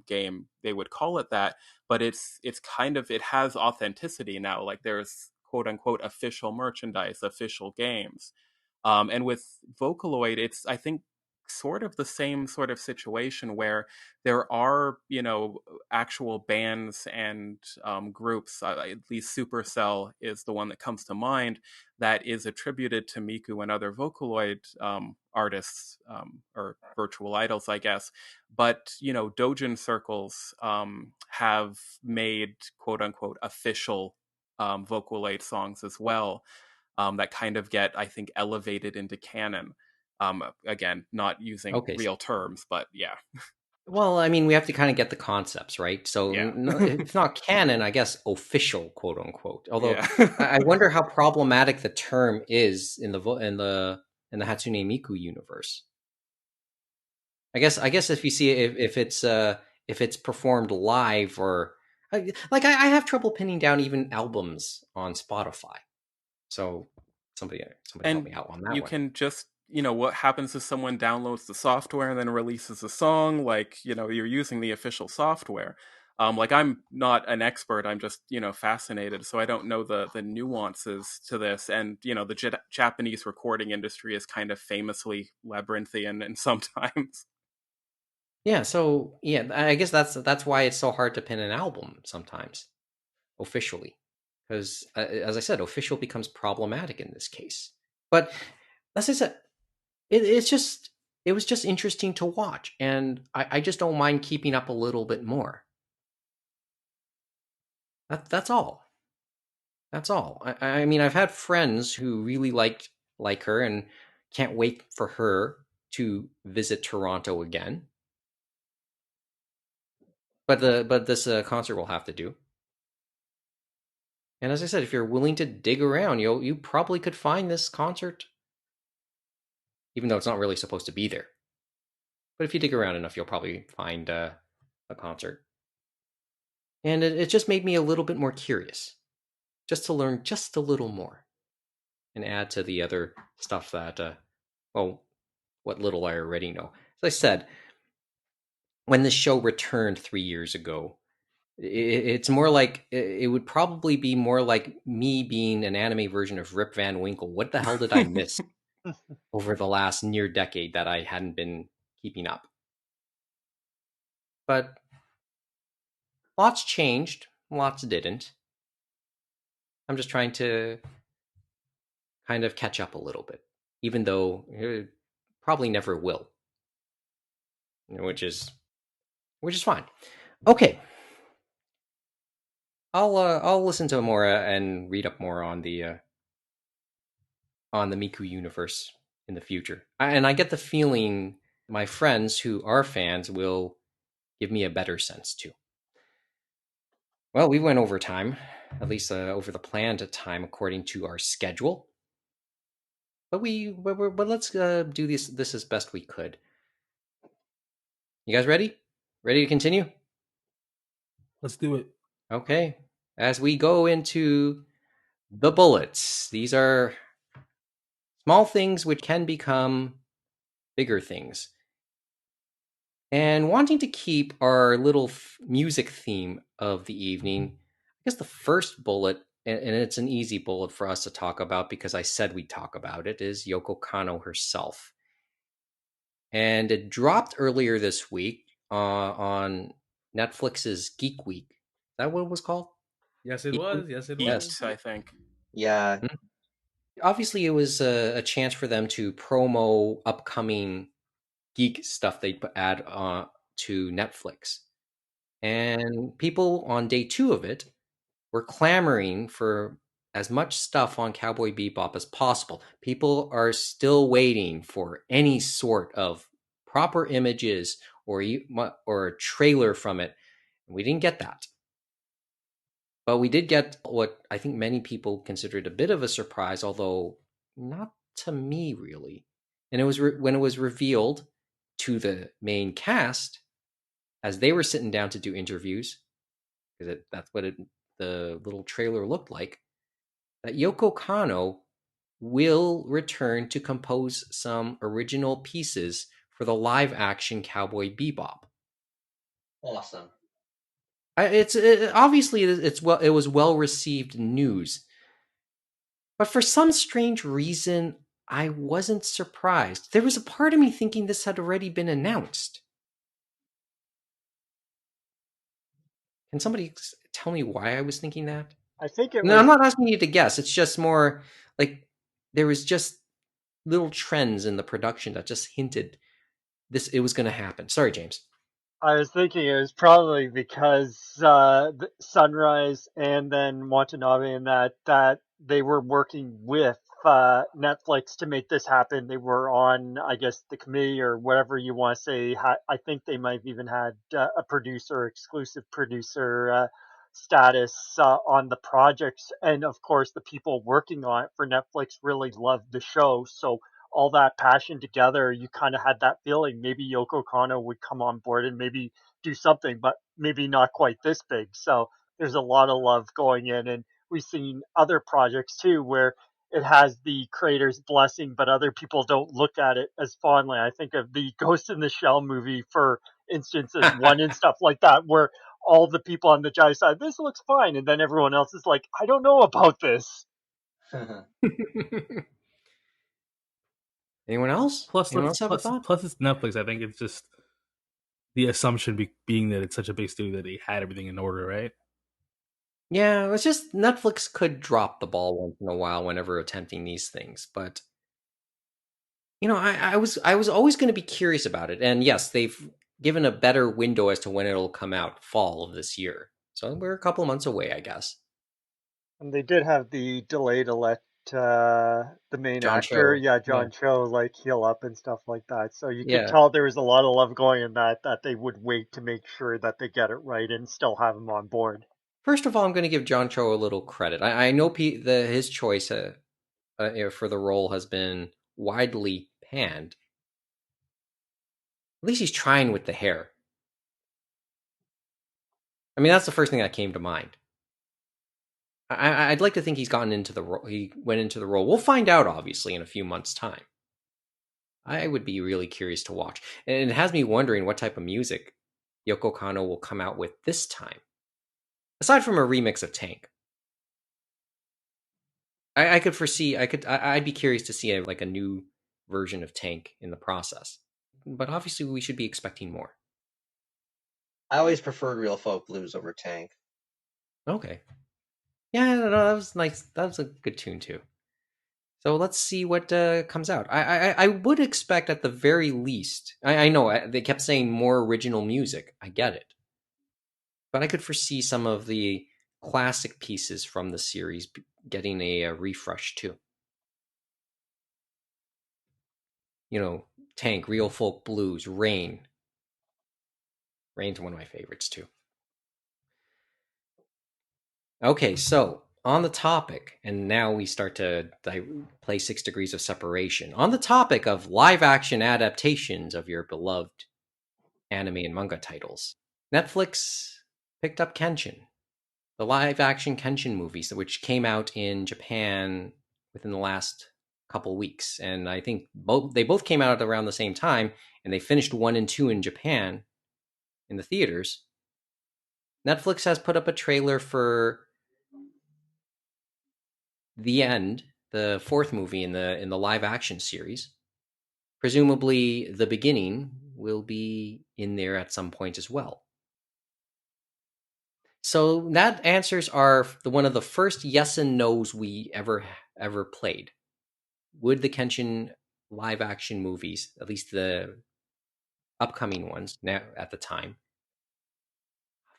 game. They would call it that, but it's kind of, it has authenticity now. Like there's quote unquote official merchandise, official games. And with Vocaloid, it's, I think, sort of the same sort of situation where there are, actual bands and groups, at least Supercell is the one that comes to mind, that is attributed to Miku and other Vocaloid artists, or virtual idols, I guess. But, Dojin circles have made quote unquote official Vocaloid songs as well. That kind of get, I think, elevated into canon. Again, not using real terms, but yeah. Well, I mean, we have to kind of get the concepts, right? So it's not canon, I guess, official, quote unquote. Although I wonder how problematic the term is in the Hatsune Miku universe. I guess if you see if it's performed live, or like I have trouble pinning down even albums on Spotify. So somebody help me out on that. You can just, what happens if someone downloads the software and then releases a song? Like, you're using the official software. Like I'm not an expert. I'm just, fascinated. So I don't know the nuances to this. And, the Japanese recording industry is kind of famously labyrinthian and sometimes. Yeah. So yeah, I guess that's why it's so hard to pin an album sometimes officially. Because, as I said, official becomes problematic in this case. But as I said, it was just interesting to watch, and I just don't mind keeping up a little bit more. That's all. That's all. I mean, I've had friends who really like her and can't wait for her to visit Toronto again. But this concert will have to do. And as I said, if you're willing to dig around, you probably could find this concert, even though it's not really supposed to be there. But if you dig around enough, you'll probably find a concert. And it just made me a little bit more curious, just to learn just a little more, and add to the other stuff that, what little I already know. As I said, when this show returned 3 years ago, it's more like, it would probably be more like me being an anime version of Rip Van Winkle. What the hell did I miss over the last near decade that I hadn't been keeping up? But lots changed, lots didn't. I'm just trying to kind of catch up a little bit, even though it probably never will, which is fine. Okay, I'll listen to more and read up more on the Miku universe in the future, and I get the feeling my friends who are fans will give me a better sense too. Well, we went over time, at least over the planned time according to our schedule. But let's do this as best we could. You guys ready? Ready to continue? Let's do it. Okay. As we go into the bullets, these are small things which can become bigger things. And wanting to keep our little music theme of the evening, I guess the first bullet, and it's an easy bullet for us to talk about because I said we'd talk about it, is Yoko Kanno herself. And it dropped earlier this week on Netflix's Geek Week. Is that what it was called? Yes, it was. Yes, it was. Yes, I think. Yeah. Obviously, it was a chance for them to promo upcoming geek stuff they add to Netflix. And people on day 2 of it we're clamoring for as much stuff on Cowboy Bebop as possible. People are still waiting for any sort of proper images or a trailer from it. We didn't get that. But we did get what I think many people considered a bit of a surprise, although not to me really. And it was when it was revealed to the main cast as they were sitting down to do interviews, because that's what the little trailer looked like, that Yoko Kanno will return to compose some original pieces for the live-action Cowboy Bebop. Awesome. Obviously it was well-received news, but for some strange reason, I wasn't surprised. There was a part of me thinking this had already been announced. Can somebody tell me why I was thinking that? I think it was... No, I'm not asking you to guess. It's just more like there was just little trends in the production that just hinted it was going to happen. Sorry, James. I was thinking it was probably because Sunrise and then Watanabe and that they were working with Netflix to make this happen. They were on, I guess, the committee or whatever you want to say. I think they might have even had a producer, exclusive producer status on the projects. And of course, the people working on it for Netflix really loved the show. So all that passion together, you kind of had that feeling maybe Yoko Kanno would come on board and maybe do something, but maybe not quite this big. So there's a lot of love going in, and we've seen other projects too where it has the creator's blessing, but other people don't look at it as fondly. I think of the Ghost in the Shell movie, for instance, as one and stuff like that, where all the people on the judge side, this looks fine, and then everyone else is like, I don't know about this. Anyone else? Anyone else have a thought? Plus, it's Netflix. I think it's just the assumption being that it's such a big studio that they had everything in order, right? Yeah, it's just Netflix could drop the ball once in a while whenever attempting these things, but I was always going to be curious about it. And yes, they've given a better window as to when it'll come out, fall of this year. So we're a couple months away, I guess. And they did have the delay to let the main John actor, Cho. John Cho, like heal up and stuff like that. So you could Yeah. tell there was a lot of love going in that they would wait to make sure that they get it right and still have him on board. First of all, I'm going to give John Cho a little credit. I know his choice for the role has been widely panned. At least he's trying with the hair. I mean, that's the first thing that came to mind. I'd like to think he's gotten into the role. He went into the role. We'll find out, obviously, in a few months' time. I would be really curious to watch. And it has me wondering what type of music Yoko Kanno will come out with this time. Aside from a remix of Tank. I could foresee, I'd be curious to see a new version of Tank in the process. But obviously we should be expecting more. I always preferred Real Folk Blues over Tank. Okay. Yeah, no, that was nice. That was a good tune too. So let's see what comes out. I would expect at the very least, I know they kept saying more original music. I get it. But I could foresee some of the classic pieces from the series getting a refresh too. Tank, Real Folk Blues, Rain. Rain's one of my favorites too. Okay, so on the topic, and now we start to play 6 Degrees of Separation. On the topic of live-action adaptations of your beloved anime and manga titles, Netflix picked up Kenshin, the live-action Kenshin movies, which came out in Japan within the last couple weeks. And I think they both came out around the same time, and they finished 1 and 2 in Japan in the theaters. Netflix has put up a trailer for The End, the 4th movie in the live action series. Presumably the beginning will be in there at some point as well. So that answers are one of the first yes and no's we ever played. Would the Kenshin live action movies, at least the upcoming ones now at the time,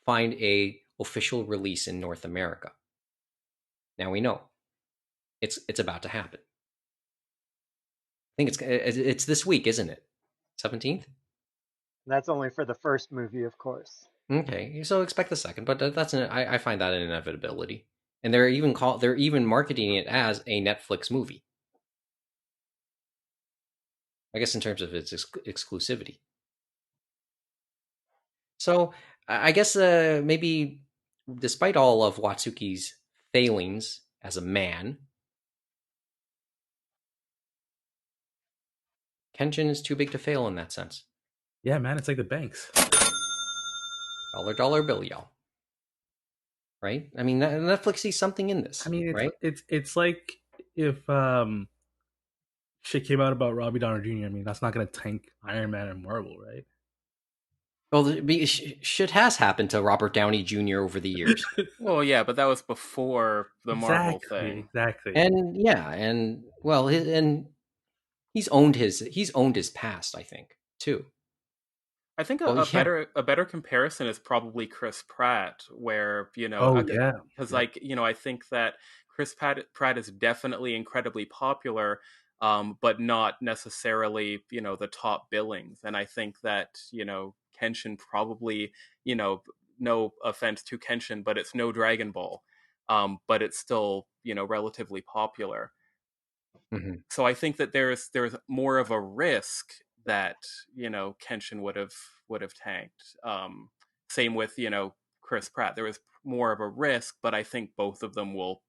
find a official release in North America? Now we know it's about to happen. I think it's this week, isn't it? 17th. That's only for the first movie, of course. Okay, so expect the second, but I find that an inevitability, and they're even marketing it as a Netflix movie. I guess in terms of its exclusivity. So I guess maybe despite all of Watsuki's failings as a man, Kenshin is too big to fail in that sense. Yeah, man, it's like the banks. Dollar bill, y'all. Right? I mean, Netflix sees something in this. I mean, right? It's like if shit came out about Robbie Downey Jr. I mean, that's not going to tank Iron Man and Marvel, right? Well, shit has happened to Robert Downey Jr. over the years. Well, yeah, but that was before the Marvel thing. Exactly. And yeah, and well, he's owned his past, I think, too. I think a better comparison is probably Chris Pratt, where because I think that Chris Pratt is definitely incredibly popular, but not necessarily the top billings, and I think that Kenshin probably no offense to Kenshin, but it's no Dragon Ball, but it's still relatively popular. Mm-hmm. So I think that there's more of a risk that Kenshin would have tanked. Same with Chris Pratt. There was more of a risk, but I think both of them will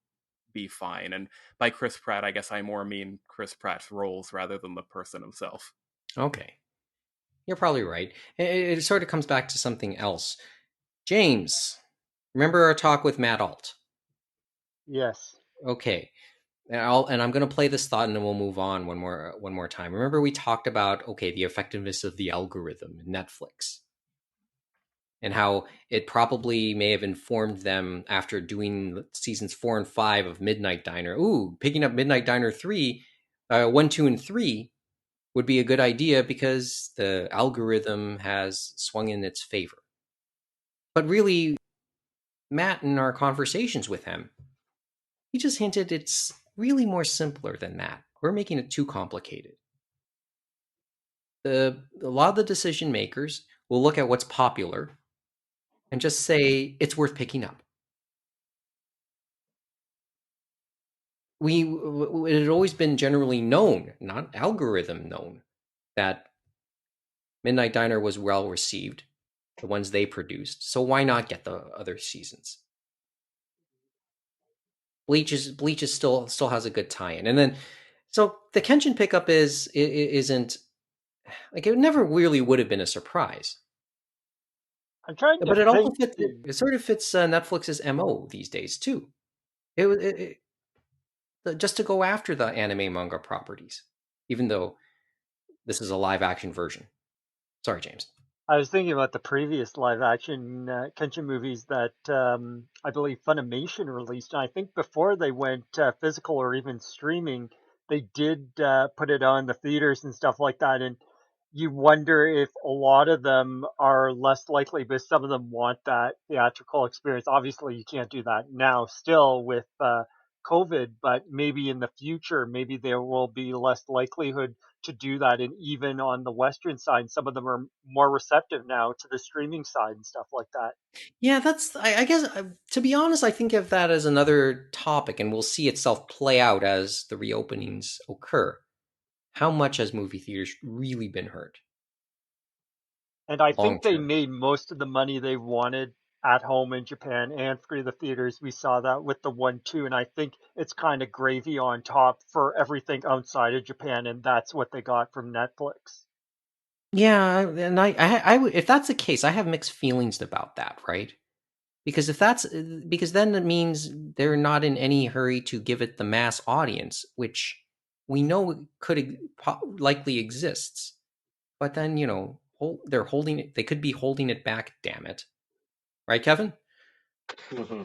be fine. And by Chris Pratt, I guess I more mean Chris Pratt's roles rather than the person himself. Okay, you're probably right. It sort of comes back to something else. James, remember our talk with Matt Alt? Yes. Okay. And I'm going to play this thought, and then we'll move on one more time. Remember, we talked about the effectiveness of the algorithm in Netflix, and how it probably may have informed them after doing seasons 4 and 5 of Midnight Diner. Ooh, picking up Midnight Diner 1, 2, and 3 would be a good idea because the algorithm has swung in its favor. But really, Matt, in our conversations with him, he just hinted it's really more simpler than that. We're making it too complicated. A lot of the decision makers will look at what's popular and just say it's worth picking up. It had always been generally known, not algorithm known, that Midnight Diner was well received, the ones they produced. So why not get the other seasons? Bleach is still has a good tie-in, and then so the Kenshin pickup isn't like it never really would have been a surprise. I'm trying to but it also fits. It sort of fits Netflix's MO these days too. Just to go after the anime manga properties, even though this is a live action version. Sorry, James. I was thinking about the previous live action Kenshin movies that I believe Funimation released. And I think before they went physical or even streaming, they did put it on the theaters and stuff like that. And you wonder if a lot of them are less likely, but some of them want that theatrical experience. Obviously, you can't do that now still with COVID, but maybe in the future, maybe there will be less likelihood to do that. And even on the Western side, some of them are more receptive now to the streaming side and stuff like that. Yeah, I guess, to be honest, I think of that as another topic, and we'll see itself play out as the reopenings occur. How much has movie theaters really been hurt? And I think they made most of the money they wanted at home in Japan and through the theaters. We saw that with the 1-2, and I think it's kind of gravy on top for everything outside of Japan, and that's what they got from Netflix. Yeah, and if that's the case, I have mixed feelings about that, right? Because then it means they're not in any hurry to give it the mass audience, which we know likely exists. But then they're holding it. They could be holding it back. Damn it, right, Kevin? Mm-hmm.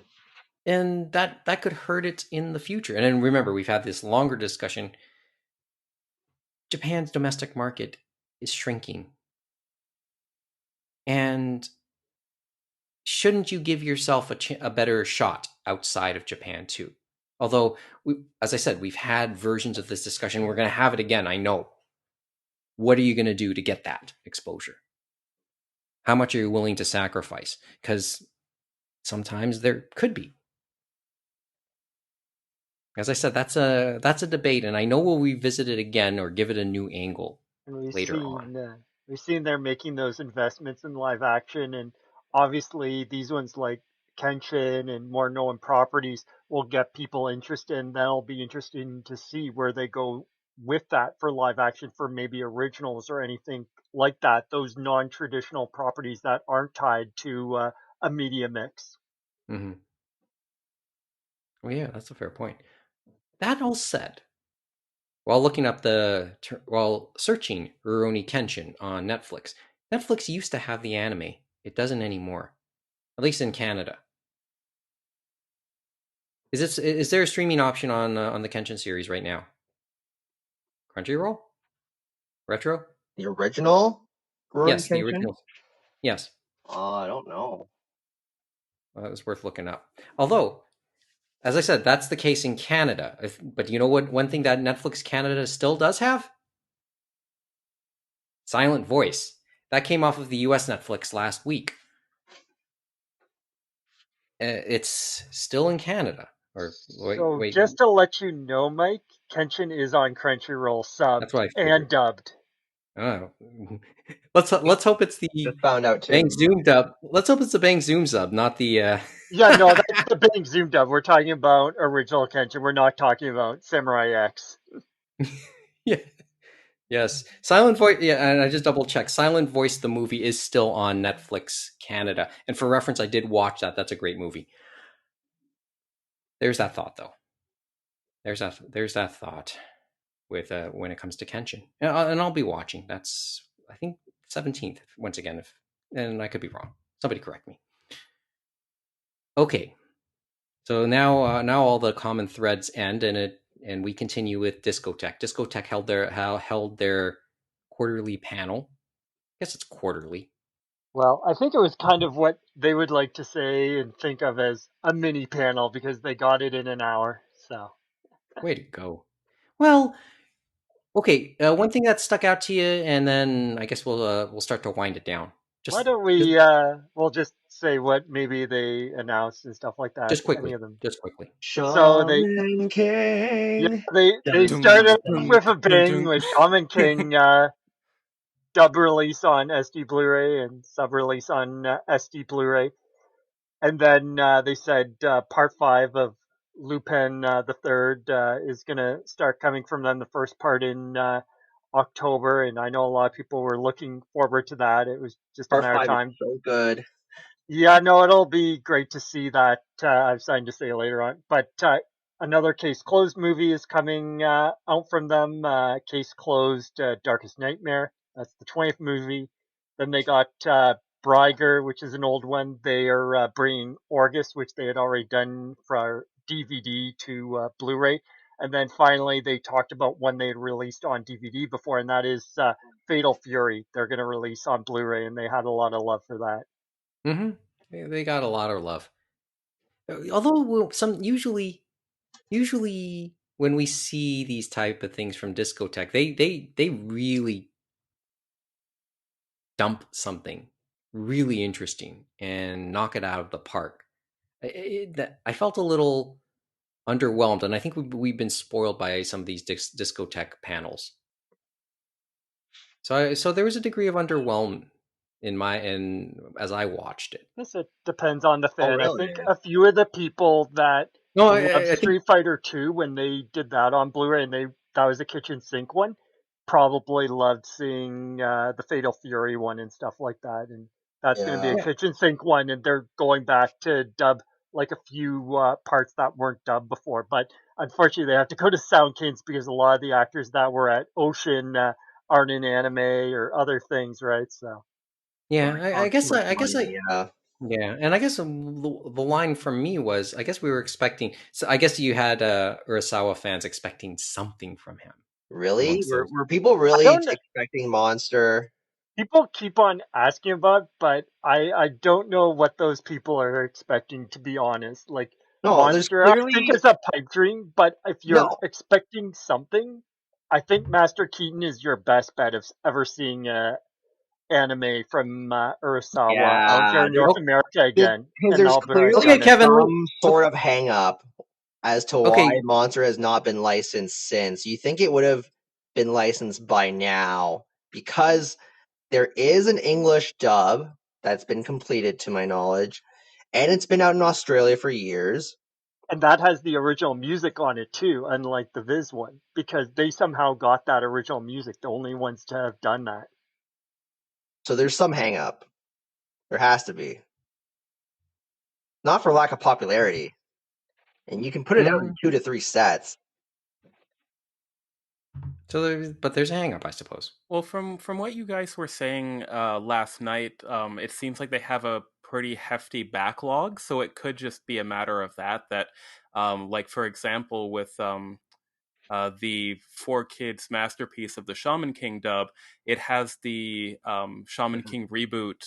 And that could hurt it in the future. And then remember, we've had this longer discussion. Japan's domestic market is shrinking, and shouldn't you give yourself a better shot outside of Japan too? Although, as I said, we've had versions of this discussion. We're going to have it again, I know. What are you going to do to get that exposure? How much are you willing to sacrifice? Because sometimes there could be. As I said, that's a debate, and I know we'll revisit it again or give it a new angle later on. We've seen they're making those investments in live action, and obviously these ones like Kenshin and more known properties will get people interested, and that'll be interesting to see where they go with that for live action, for maybe originals or anything like that. Those non-traditional properties that aren't tied to a media mix. Mm-hmm. Well, yeah, that's a fair point. That all said, while searching Rurouni Kenshin on Netflix, Netflix used to have the anime. It doesn't anymore, at least in Canada. Is there a streaming option on the Kenshin series right now? Crunchyroll? Retro? The original? Yes, the original. Yes. I don't know. Well, it was worth looking up. Although, as I said, that's the case in Canada. But you know what? One thing that Netflix Canada still does have? Silent voice. That came off of the US Netflix last week. It's still in Canada. Just to let you know, Mike, Kenshin is on Crunchyroll subbed and dubbed. Oh, let's hope it's the just found out too. Bang Zoom dub. Let's hope it's the Bang Zoom sub, not the. Yeah, no, that's the Bang Zoom dub. We're talking about original Kenshin. We're not talking about Samurai X. Yeah. Yes, Silent Voice. Yeah, and I just double checked. Silent Voice, the movie, is still on Netflix Canada. And for reference, I did watch that. That's a great movie. There's that thought, though. There's that thought with when it comes to Kenshin, and I'll be watching. That's I think 17th. Once again, and I could be wrong. Somebody correct me. Okay, so now all the common threads end, and we continue with Discotek. Discotek held their quarterly panel. I guess it's quarterly. Well, I think it was kind of what they would like to say and think of as a mini panel because they got it in an hour. So, way to go. Well, okay. One thing that stuck out to you, and then I guess we'll start to wind it down. Why don't we? We'll just say what maybe they announced and stuff like that. Just quickly. Any of them. Just quickly. So they started with a bang with Shaman King dub release on SD Blu-ray and sub release on SD Blu-ray, and then they said part 5 of Lupin the Third is gonna start coming from them. The first part in October, and I know a lot of people were looking forward to that. It was just a matter of time. Is so good. Yeah, no, it'll be great to see that. I've signed to say later on, but another Case Closed movie is coming out from them. Case Closed, Darkest Nightmare. That's the 20th movie. Then they got Breiger, which is an old one. They are bringing Orgus, which they had already done for DVD to Blu-ray. And then finally, they talked about one they had released on DVD before, and that is Fatal Fury. They're going to release on Blu-ray, and they had a lot of love for that. Mm-hmm. They got a lot of love. Although usually when we see these type of things from Discotek, they really dump something really interesting and knock it out of the park. I felt a little underwhelmed, and I think we've been spoiled by some of these Discotek panels. So there was a degree of underwhelm as I watched it. It depends on the fan. Oh, really? I think a few of the people that loved Street Fighter 2 when they did that on Blu-ray, and that was a kitchen sink one, probably loved seeing the Fatal Fury one and stuff like that. And that's going to be a kitchen sink one, and they're going back to dub like a few parts that weren't dubbed before. But unfortunately, they have to go to Sound Kings because a lot of the actors that were at Ocean aren't in anime or other things, right? So. Yeah, I guess, and I guess the line from me was, I guess we were expecting. So I guess you had Urasawa fans expecting something from him. Really? Were people really expecting Monster? People keep on asking about, but I don't know what those people are expecting. To be honest, like No, there's Monster, clearly... I think it's a pipe dream, but if you're expecting something, I think Master Keaton is your best bet of ever seeing anime from Urasawa out here in North America again. There's clearly some sort of hang up as to why Monster has not been licensed since. You think it would have been licensed by now, because there is an English dub that's been completed to my knowledge, and it's been out in Australia for years. And that has the original music on it too, unlike the Viz one, because they somehow got that original music, the only ones to have done that. So there's some hang up. There has to be. Not for lack of popularity. And you can put it out in 2 to 3 sets. So there's a hang up, I suppose. Well, from what you guys were saying last night, it seems like they have a pretty hefty backlog, so it could just be a matter of that, like, for example, with the 4Kids masterpiece of the Shaman King dub, it has the Shaman King reboot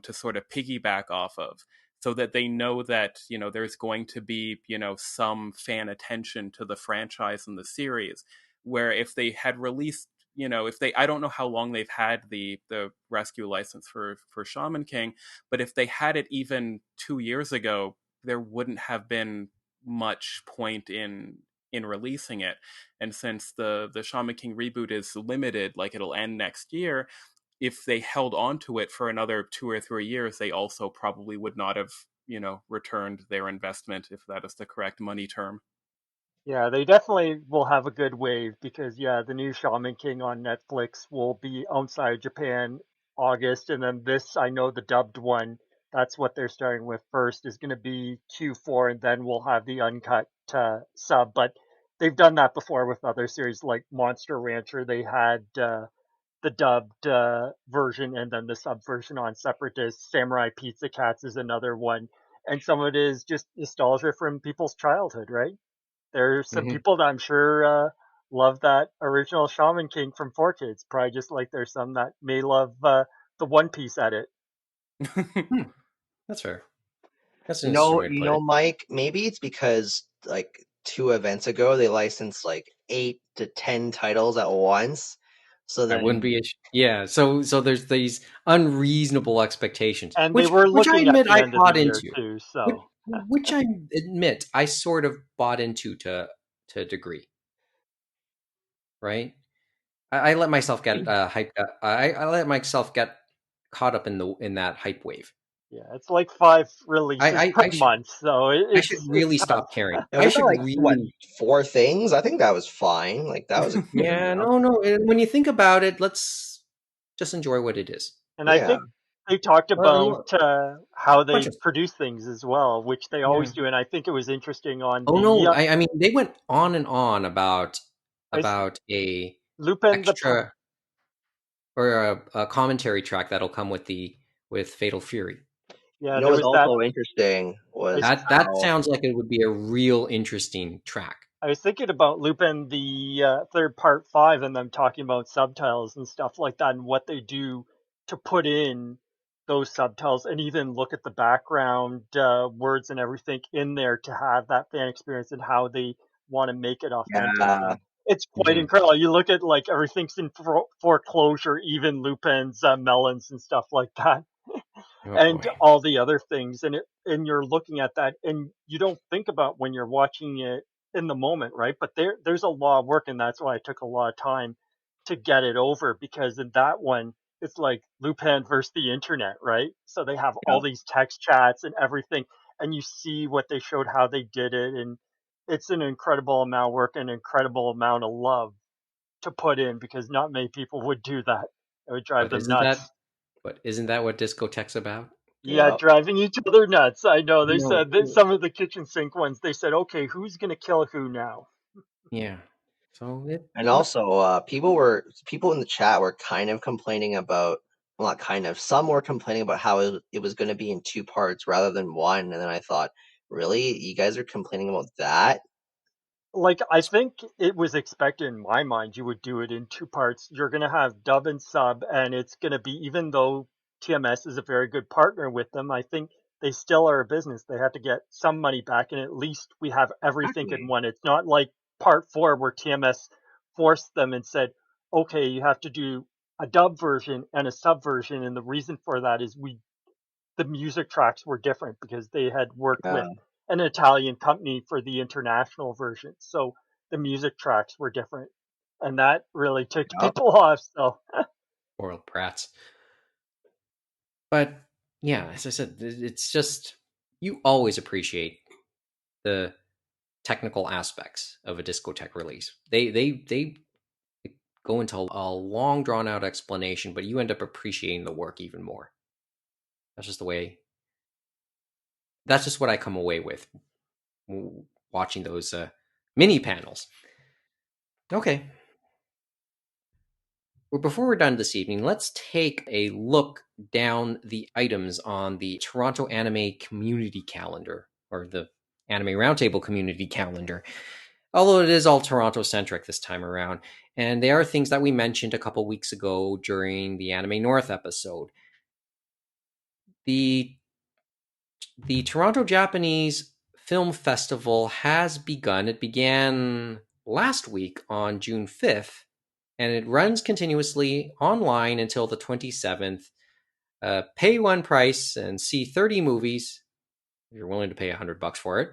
to sort of piggyback off of, so that they know that, there's going to be, some fan attention to the franchise and the series, where if they had released, I don't know how long they've had the rescue license for Shaman King, but if they had it even 2 years ago, there wouldn't have been much point in releasing it. And since the Shaman King reboot is limited, like it'll end next year, if they held on to it for another 2 or 3 years, they also probably would not have, returned their investment, if that is the correct money term. Yeah, they definitely will have a good wave because, the new Shaman King on Netflix will be outside Japan August, and then this, I know the dubbed one, that's what they're starting with first, is going to be Q4, and then we'll have the uncut sub. But they've done that before with other series like Monster Rancher. They had the dubbed version and then the sub version on separate discs. Samurai Pizza Cats is another one, and some of it is just nostalgia from people's childhood, right? There's some people that I'm sure love that original Shaman King from 4Kids. Probably just like there's some that may love the One Piece edit. That's fair. That's an interesting way to put it. Mike, maybe it's because like 2 events ago they licensed like 8 to 10 titles at once. So that wouldn't be so there's these unreasonable expectations, and which I admit I bought into too. So which I admit I sort of bought into to a degree, right? I let myself get hyped. I let myself get caught up in that hype wave. Yeah, it's like 5 releases per month, so I should really stop caring. I should really 4 things. I think that was fine. Like that was no. When you think about it, let's just enjoy what it is. And I think they talked about how they produce things as well, which they always do. And I think it was interesting on. I mean, they went on and on about a Lupin extra or a commentary track that'll come with Fatal Fury. Yeah, was also interesting was that sounds like it would be a real interesting track. I was thinking about Lupin, the third part 5, and them talking about subtitles and stuff like that, and what they do to put in those subtitles, and even look at the background words and everything in there to have that fan experience and how they want to make it authentic. Yeah. It's quite incredible. You look at like everything's in foreclosure, even Lupin's melons and stuff like that. All the other things, and you're looking at that, and you don't think about when you're watching it in the moment, right? But there's a lot of work, and that's why it took a lot of time to get it over, because in that one, it's like Lupin versus the internet, right? So they have all these text chats and everything, and you see what they showed, how they did it, and it's an incredible amount of work, an incredible amount of love to put in, because not many people would do that. It would drive them nuts. But isn't that what Discotek's about? Yeah, driving each other nuts. I know. They said that some of the kitchen sink ones, they said, okay, who's going to kill who now? Yeah. So also, people in the chat were kind of complaining about, well, not kind of, some were complaining about how it was going to be in 2 parts rather than 1. And then I thought, really? You guys are complaining about that? Like, I think it was expected in my mind you would do it in 2 parts. You're going to have dub and sub, and it's going to be, even though TMS is a very good partner with them, I think they still are a business. They have to get some money back, and at least we have everything in one. It's not like Part 4 where TMS forced them and said, okay, you have to do a dub version and a sub version, and the reason for that is the music tracks were different because they had worked with an Italian company for the international version, so the music tracks were different, and that really ticked people off. So, spoiled brats. But yeah, as I said, it's just you always appreciate the technical aspects of a Discotek release. They go into a long drawn out explanation, but you end up appreciating the work even more. That's just the way. That's just what I come away with watching those mini panels. Okay. Well, before we're done this evening, let's take a look down the items on the Toronto Anime Community Calendar, or the Anime Roundtable Community Calendar, although it is all Toronto-centric this time around. And they are things that we mentioned a couple weeks ago during the Anime North episode. The Toronto Japanese Film Festival has begun. It began last week on June 5th, and it runs continuously online until the 27th. Pay one price and see 30 movies if you're willing to pay $100 for it.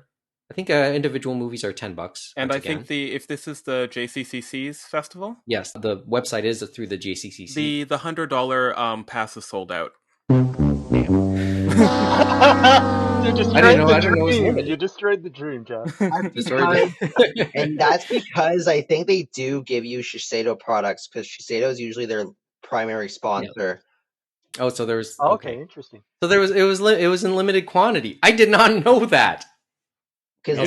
I think individual movies are $10. And I think if this is the JCCC's festival, yes, the website is through the JCCC. The $100 pass is sold out. You destroyed the dream, Geoff. And that's because I think they do give you Shiseido products, because Shiseido is usually their primary sponsor. Yeah. Oh, so there was okay, interesting. So it was in limited quantity. I did not know that. Because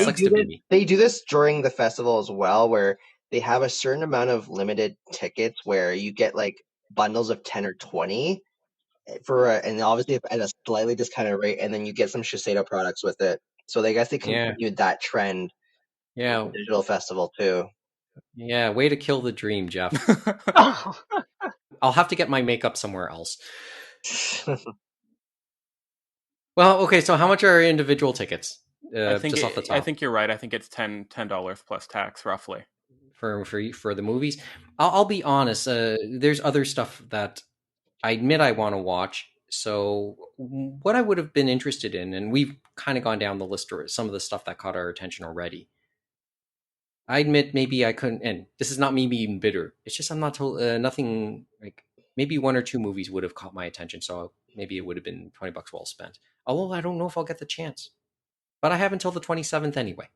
they do this during the festival as well, where they have a certain amount of limited tickets where you get like bundles of 10 or 20 and obviously at a slightly discounted rate, and then you get some Shiseido products with it. So I guess they continued that trend. Yeah, with the digital festival too. Yeah, way to kill the dream, Geoff. I'll have to get my makeup somewhere else. Well, okay, so how much are individual tickets? I think just off the top. I think you're right. I think it's $10 plus tax, roughly. For the movies. I'll be honest. There's other stuff that I admit I want to watch. So what I would have been interested in, and we've kind of gone down the list of some of the stuff that caught our attention already. I admit maybe I couldn't, and this is not me being bitter. It's just I'm not told nothing like maybe one or two movies would have caught my attention. So maybe it would have been $20 well spent. Although I don't know if I'll get the chance, but I have until the 27th anyway.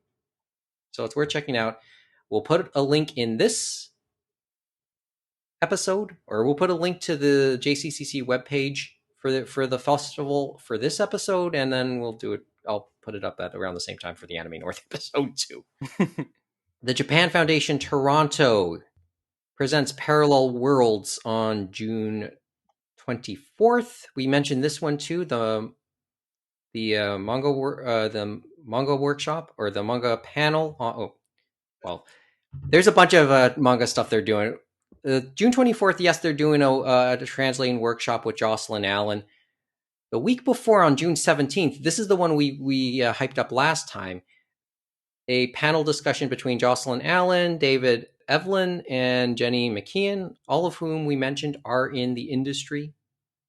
So it's worth checking out. We'll put a link in this episode, or we'll put a link to the JCCC webpage for the festival for this episode, and then we'll do it. I'll put it up at around the same time for the Anime North episode too. The Japan Foundation Toronto presents Parallel Worlds on June 24th. We mentioned this one too, the manga workshop or the manga panel. Well, there's a bunch of manga stuff they're doing. June 24th, yes, they're doing a translating workshop with Jocelyn Allen. The week before, on June 17th, this is the one we hyped up last time. A panel discussion between Jocelyn Allen, David Evelyn, and Jenny McKeon, all of whom we mentioned are in the industry.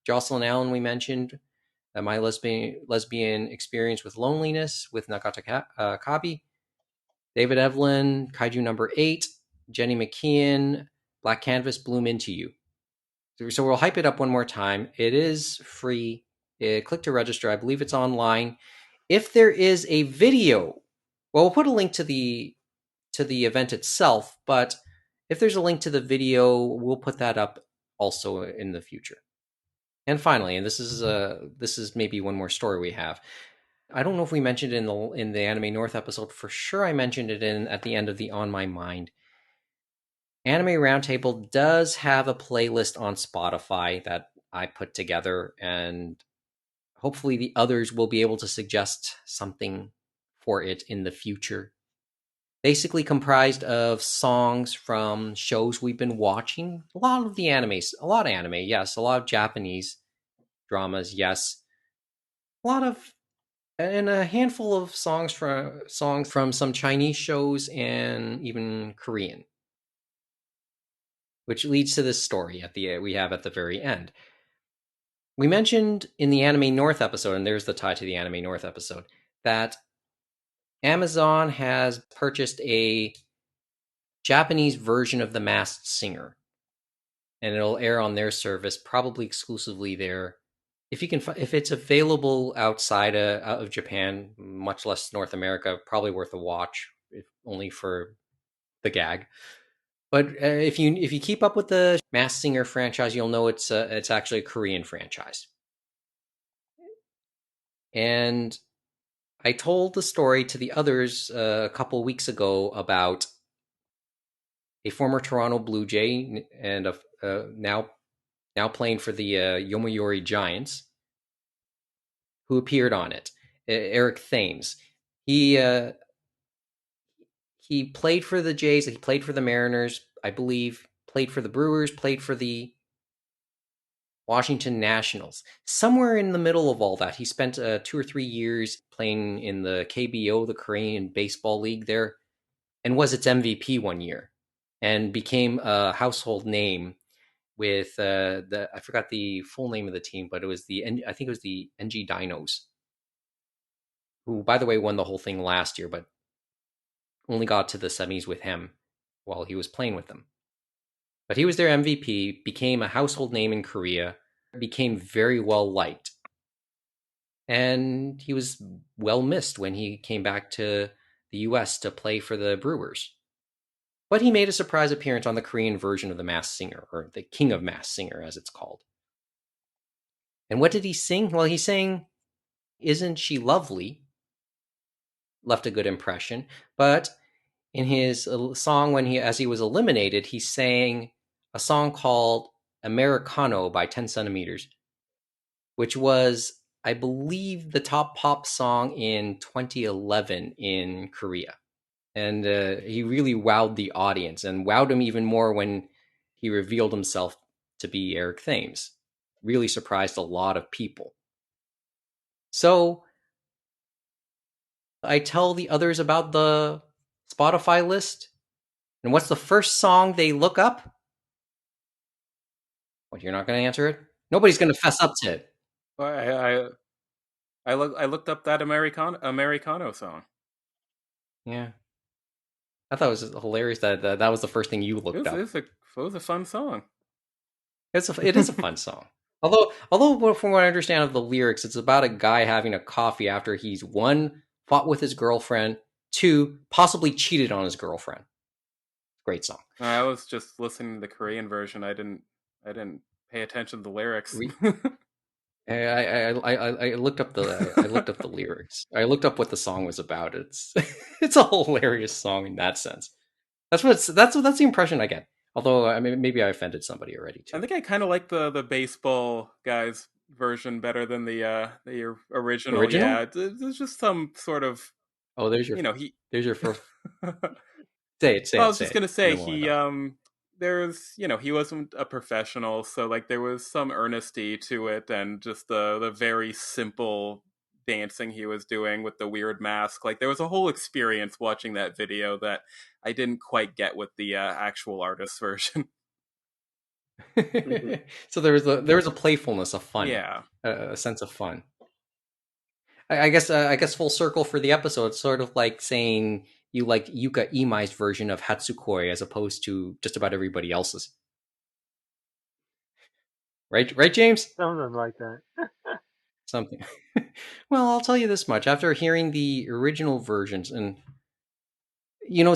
Jocelyn Allen, we mentioned My Lesbian Experience with Loneliness with Nagata Kabi. David Evelyn, Kaiju number 8. Jenny McKeon, Black Canvas, Bloom Into You. So we'll hype it up one more time. It is free. Click to register. I believe it's online. If there is a video, well, we'll put a link to the event itself, but if there's a link to the video, we'll put that up also in the future. And finally, and this is maybe one more story we have. I don't know if we mentioned it in the Anime North episode. For sure, I mentioned it at the end of the On My Mind. Anime Roundtable does have a playlist on Spotify that I put together, and hopefully the others will be able to suggest something for it in the future. Basically comprised of songs from shows we've been watching. A lot of anime, yes. A lot of Japanese dramas, yes. A lot of and a handful of songs from some Chinese shows and even Korean, which leads to this story we have at the very end. We mentioned in the Anime North episode, and there's the tie to the Anime North episode, that Amazon has purchased a Japanese version of The Masked Singer, and it'll air on their service, probably exclusively there. If it's available outside of Japan, much less North America, probably worth a watch, if only for the gag. But if you keep up with the Masked Singer franchise, you'll know it's actually a Korean franchise. And I told the story to the others a couple weeks ago about a former Toronto Blue Jay and now playing for the Yomiuri Giants, who appeared on it, Eric Thames. He played for the Jays. He played for the Mariners, I believe. Played for the Brewers. Played for the Washington Nationals. Somewhere in the middle of all that, he spent 2 or 3 years playing in the KBO, the Korean Baseball League there, and was its MVP one year, and became a household name with I forgot the full name of the team, but I think it was the NG Dinos, who, by the way, won the whole thing last year, but only got to the semis with him while he was playing with them. But he was their MVP, became a household name in Korea, became very well liked. And he was well missed when he came back to the US to play for the Brewers. But he made a surprise appearance on the Korean version of The Masked Singer, or the King of Masked Singer, as it's called. And what did he sing? Well, he sang Isn't She Lovely? Left a good impression. But in his song, as he was eliminated, he sang a song called Americano by 10 Centimeters, which was, I believe, the top pop song in 2011 in Korea. And he really wowed the audience, and wowed him even more when he revealed himself to be Eric Thames. Really surprised a lot of people. So I tell the others about the Spotify list, and what's the first song they look up? What, you're not going to answer it? Nobody's going to fess up to it. I looked up that Americano song. Yeah, I thought it was hilarious that was the first thing you looked up. It was a fun song. It is a fun song. Although, from what I understand of the lyrics, it's about a guy having a coffee after he's, 1, fought with his girlfriend, 2, possibly cheated on his girlfriend. Great song. I was just listening to the Korean version. I didn't pay attention to the lyrics. I looked up the lyrics. I looked up what the song was about. It's a hilarious song in that sense. That's the impression I get. Although maybe I offended somebody already too. I think I kind of like the baseball guys version better than the original. Yeah, there's just some sort of. Oh, there's your first. Say it. Well, I was just gonna say he wasn't a professional, so like there was some earnesty to it, and just the very simple dancing he was doing with the weird mask. Like there was a whole experience watching that video that I didn't quite get with the actual artist version. So there was a playfulness, a fun, yeah, a sense of fun. I guess full circle for the episode. It's sort of like saying you like Yuka Imai's version of Hatsukoi as opposed to just about everybody else's. Right, James? Something like that. Something. Well, I'll tell you this much. After hearing the original versions, and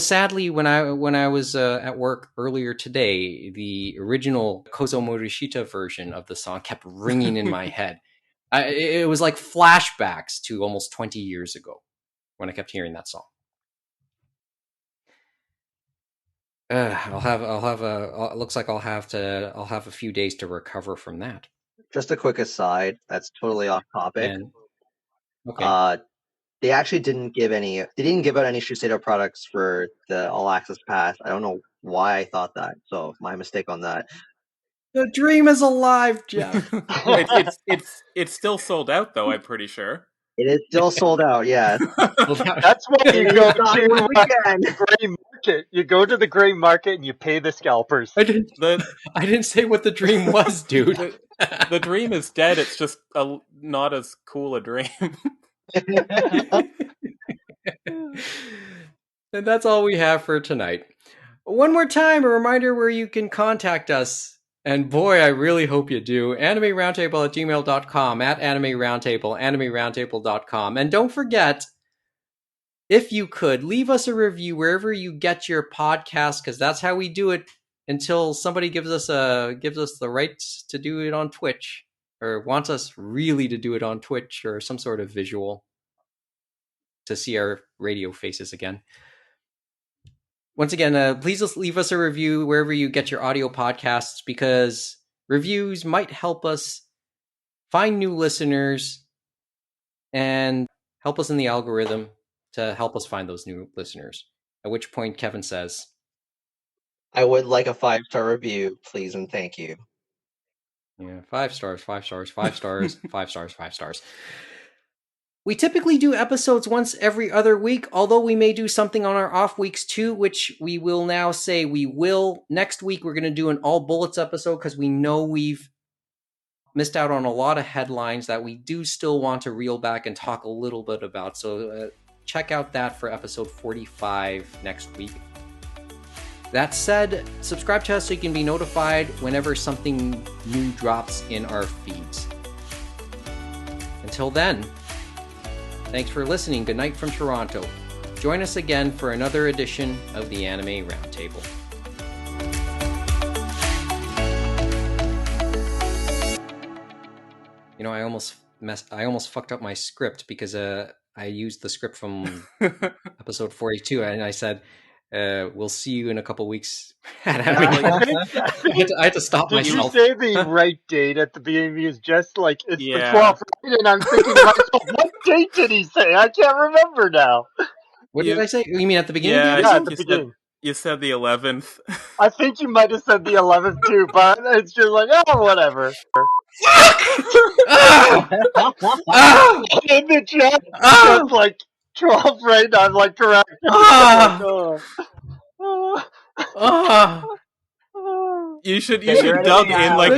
sadly, when I was at work earlier today, the original Kozo Murashita version of the song kept ringing in my head. It was like flashbacks to almost 20 years ago when I kept hearing that song. Looks like I'll have a few days to recover from that. Just a quick aside, that's totally off topic. Okay. They actually didn't give out any Shuseito products for the All Access Pass. I don't know why I thought that, so my mistake on that. The dream is alive, Geoff. it's still sold out though, I'm pretty sure. It is still sold out, yeah. That's why you go to the gray market. You go to the gray market and you pay the scalpers. I didn't say what the dream was, dude. The dream is dead. It's just not as cool a dream. And that's all we have for tonight. One more time, a reminder where you can contact us. And boy, I really hope you do. AnimeRoundtable@gmail.com, @AnimeRoundtable, AnimeRoundtable.com. And don't forget, if you could, leave us a review wherever you get your podcast, because that's how we do it until somebody gives us the rights to do it on Twitch, or wants us really to do it on Twitch or some sort of visual to see our radio faces again. Once again, please just leave us a review wherever you get your audio podcasts, because reviews might help us find new listeners and help us in the algorithm to help us find those new listeners. At which point Kevin says, I would like a 5-star review, please and thank you. Yeah, 5 stars, 5 stars, 5 stars, 5 stars, 5 stars. We typically do episodes once every other week, although we may do something on our off weeks too, which we will now say we will. Next week, we're going to do an all bullets episode because we know we've missed out on a lot of headlines that we do still want to reel back and talk a little bit about. So check out that for episode 45 next week. That said, subscribe to us so you can be notified whenever something new drops in our feeds. Until then, thanks for listening. Good night from Toronto. Join us again for another edition of the Anime Roundtable. You know, I almost fucked up my script because I used the script from episode 42 and I said, we'll see you in a couple weeks. I had to stop myself. Did you say the right date at the beginning? Because just like it's the 12th, right? And I'm thinking to myself, what date did he say? I can't remember now. What did I say? You mean at the beginning? Yeah, at the beginning. You said the 11th. I think you might have said the 11th too, but it's just like, oh, whatever. In the chat, it's like 12 right now. I'm like, correct. You should dub in like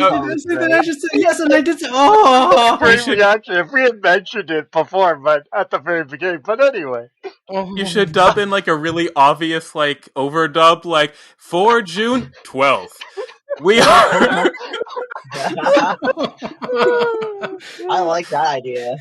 yes, and I did say, oh, great reaction if we had mentioned it before, but at the very beginning. But anyway, you should dub in like a really obvious like overdub, like for June 12th. We are. I like that idea.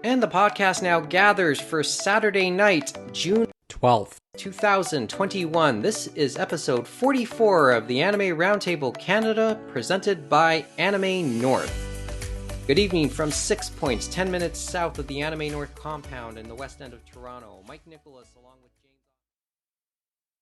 And the podcast now gathers for Saturday night, June 12th, 2021. This is episode 44 of the Anime Roundtable Canada, presented by Anime North. Good evening from 6 points, 10 minutes south of the Anime North compound in the west end of Toronto. Mike Nicolas along with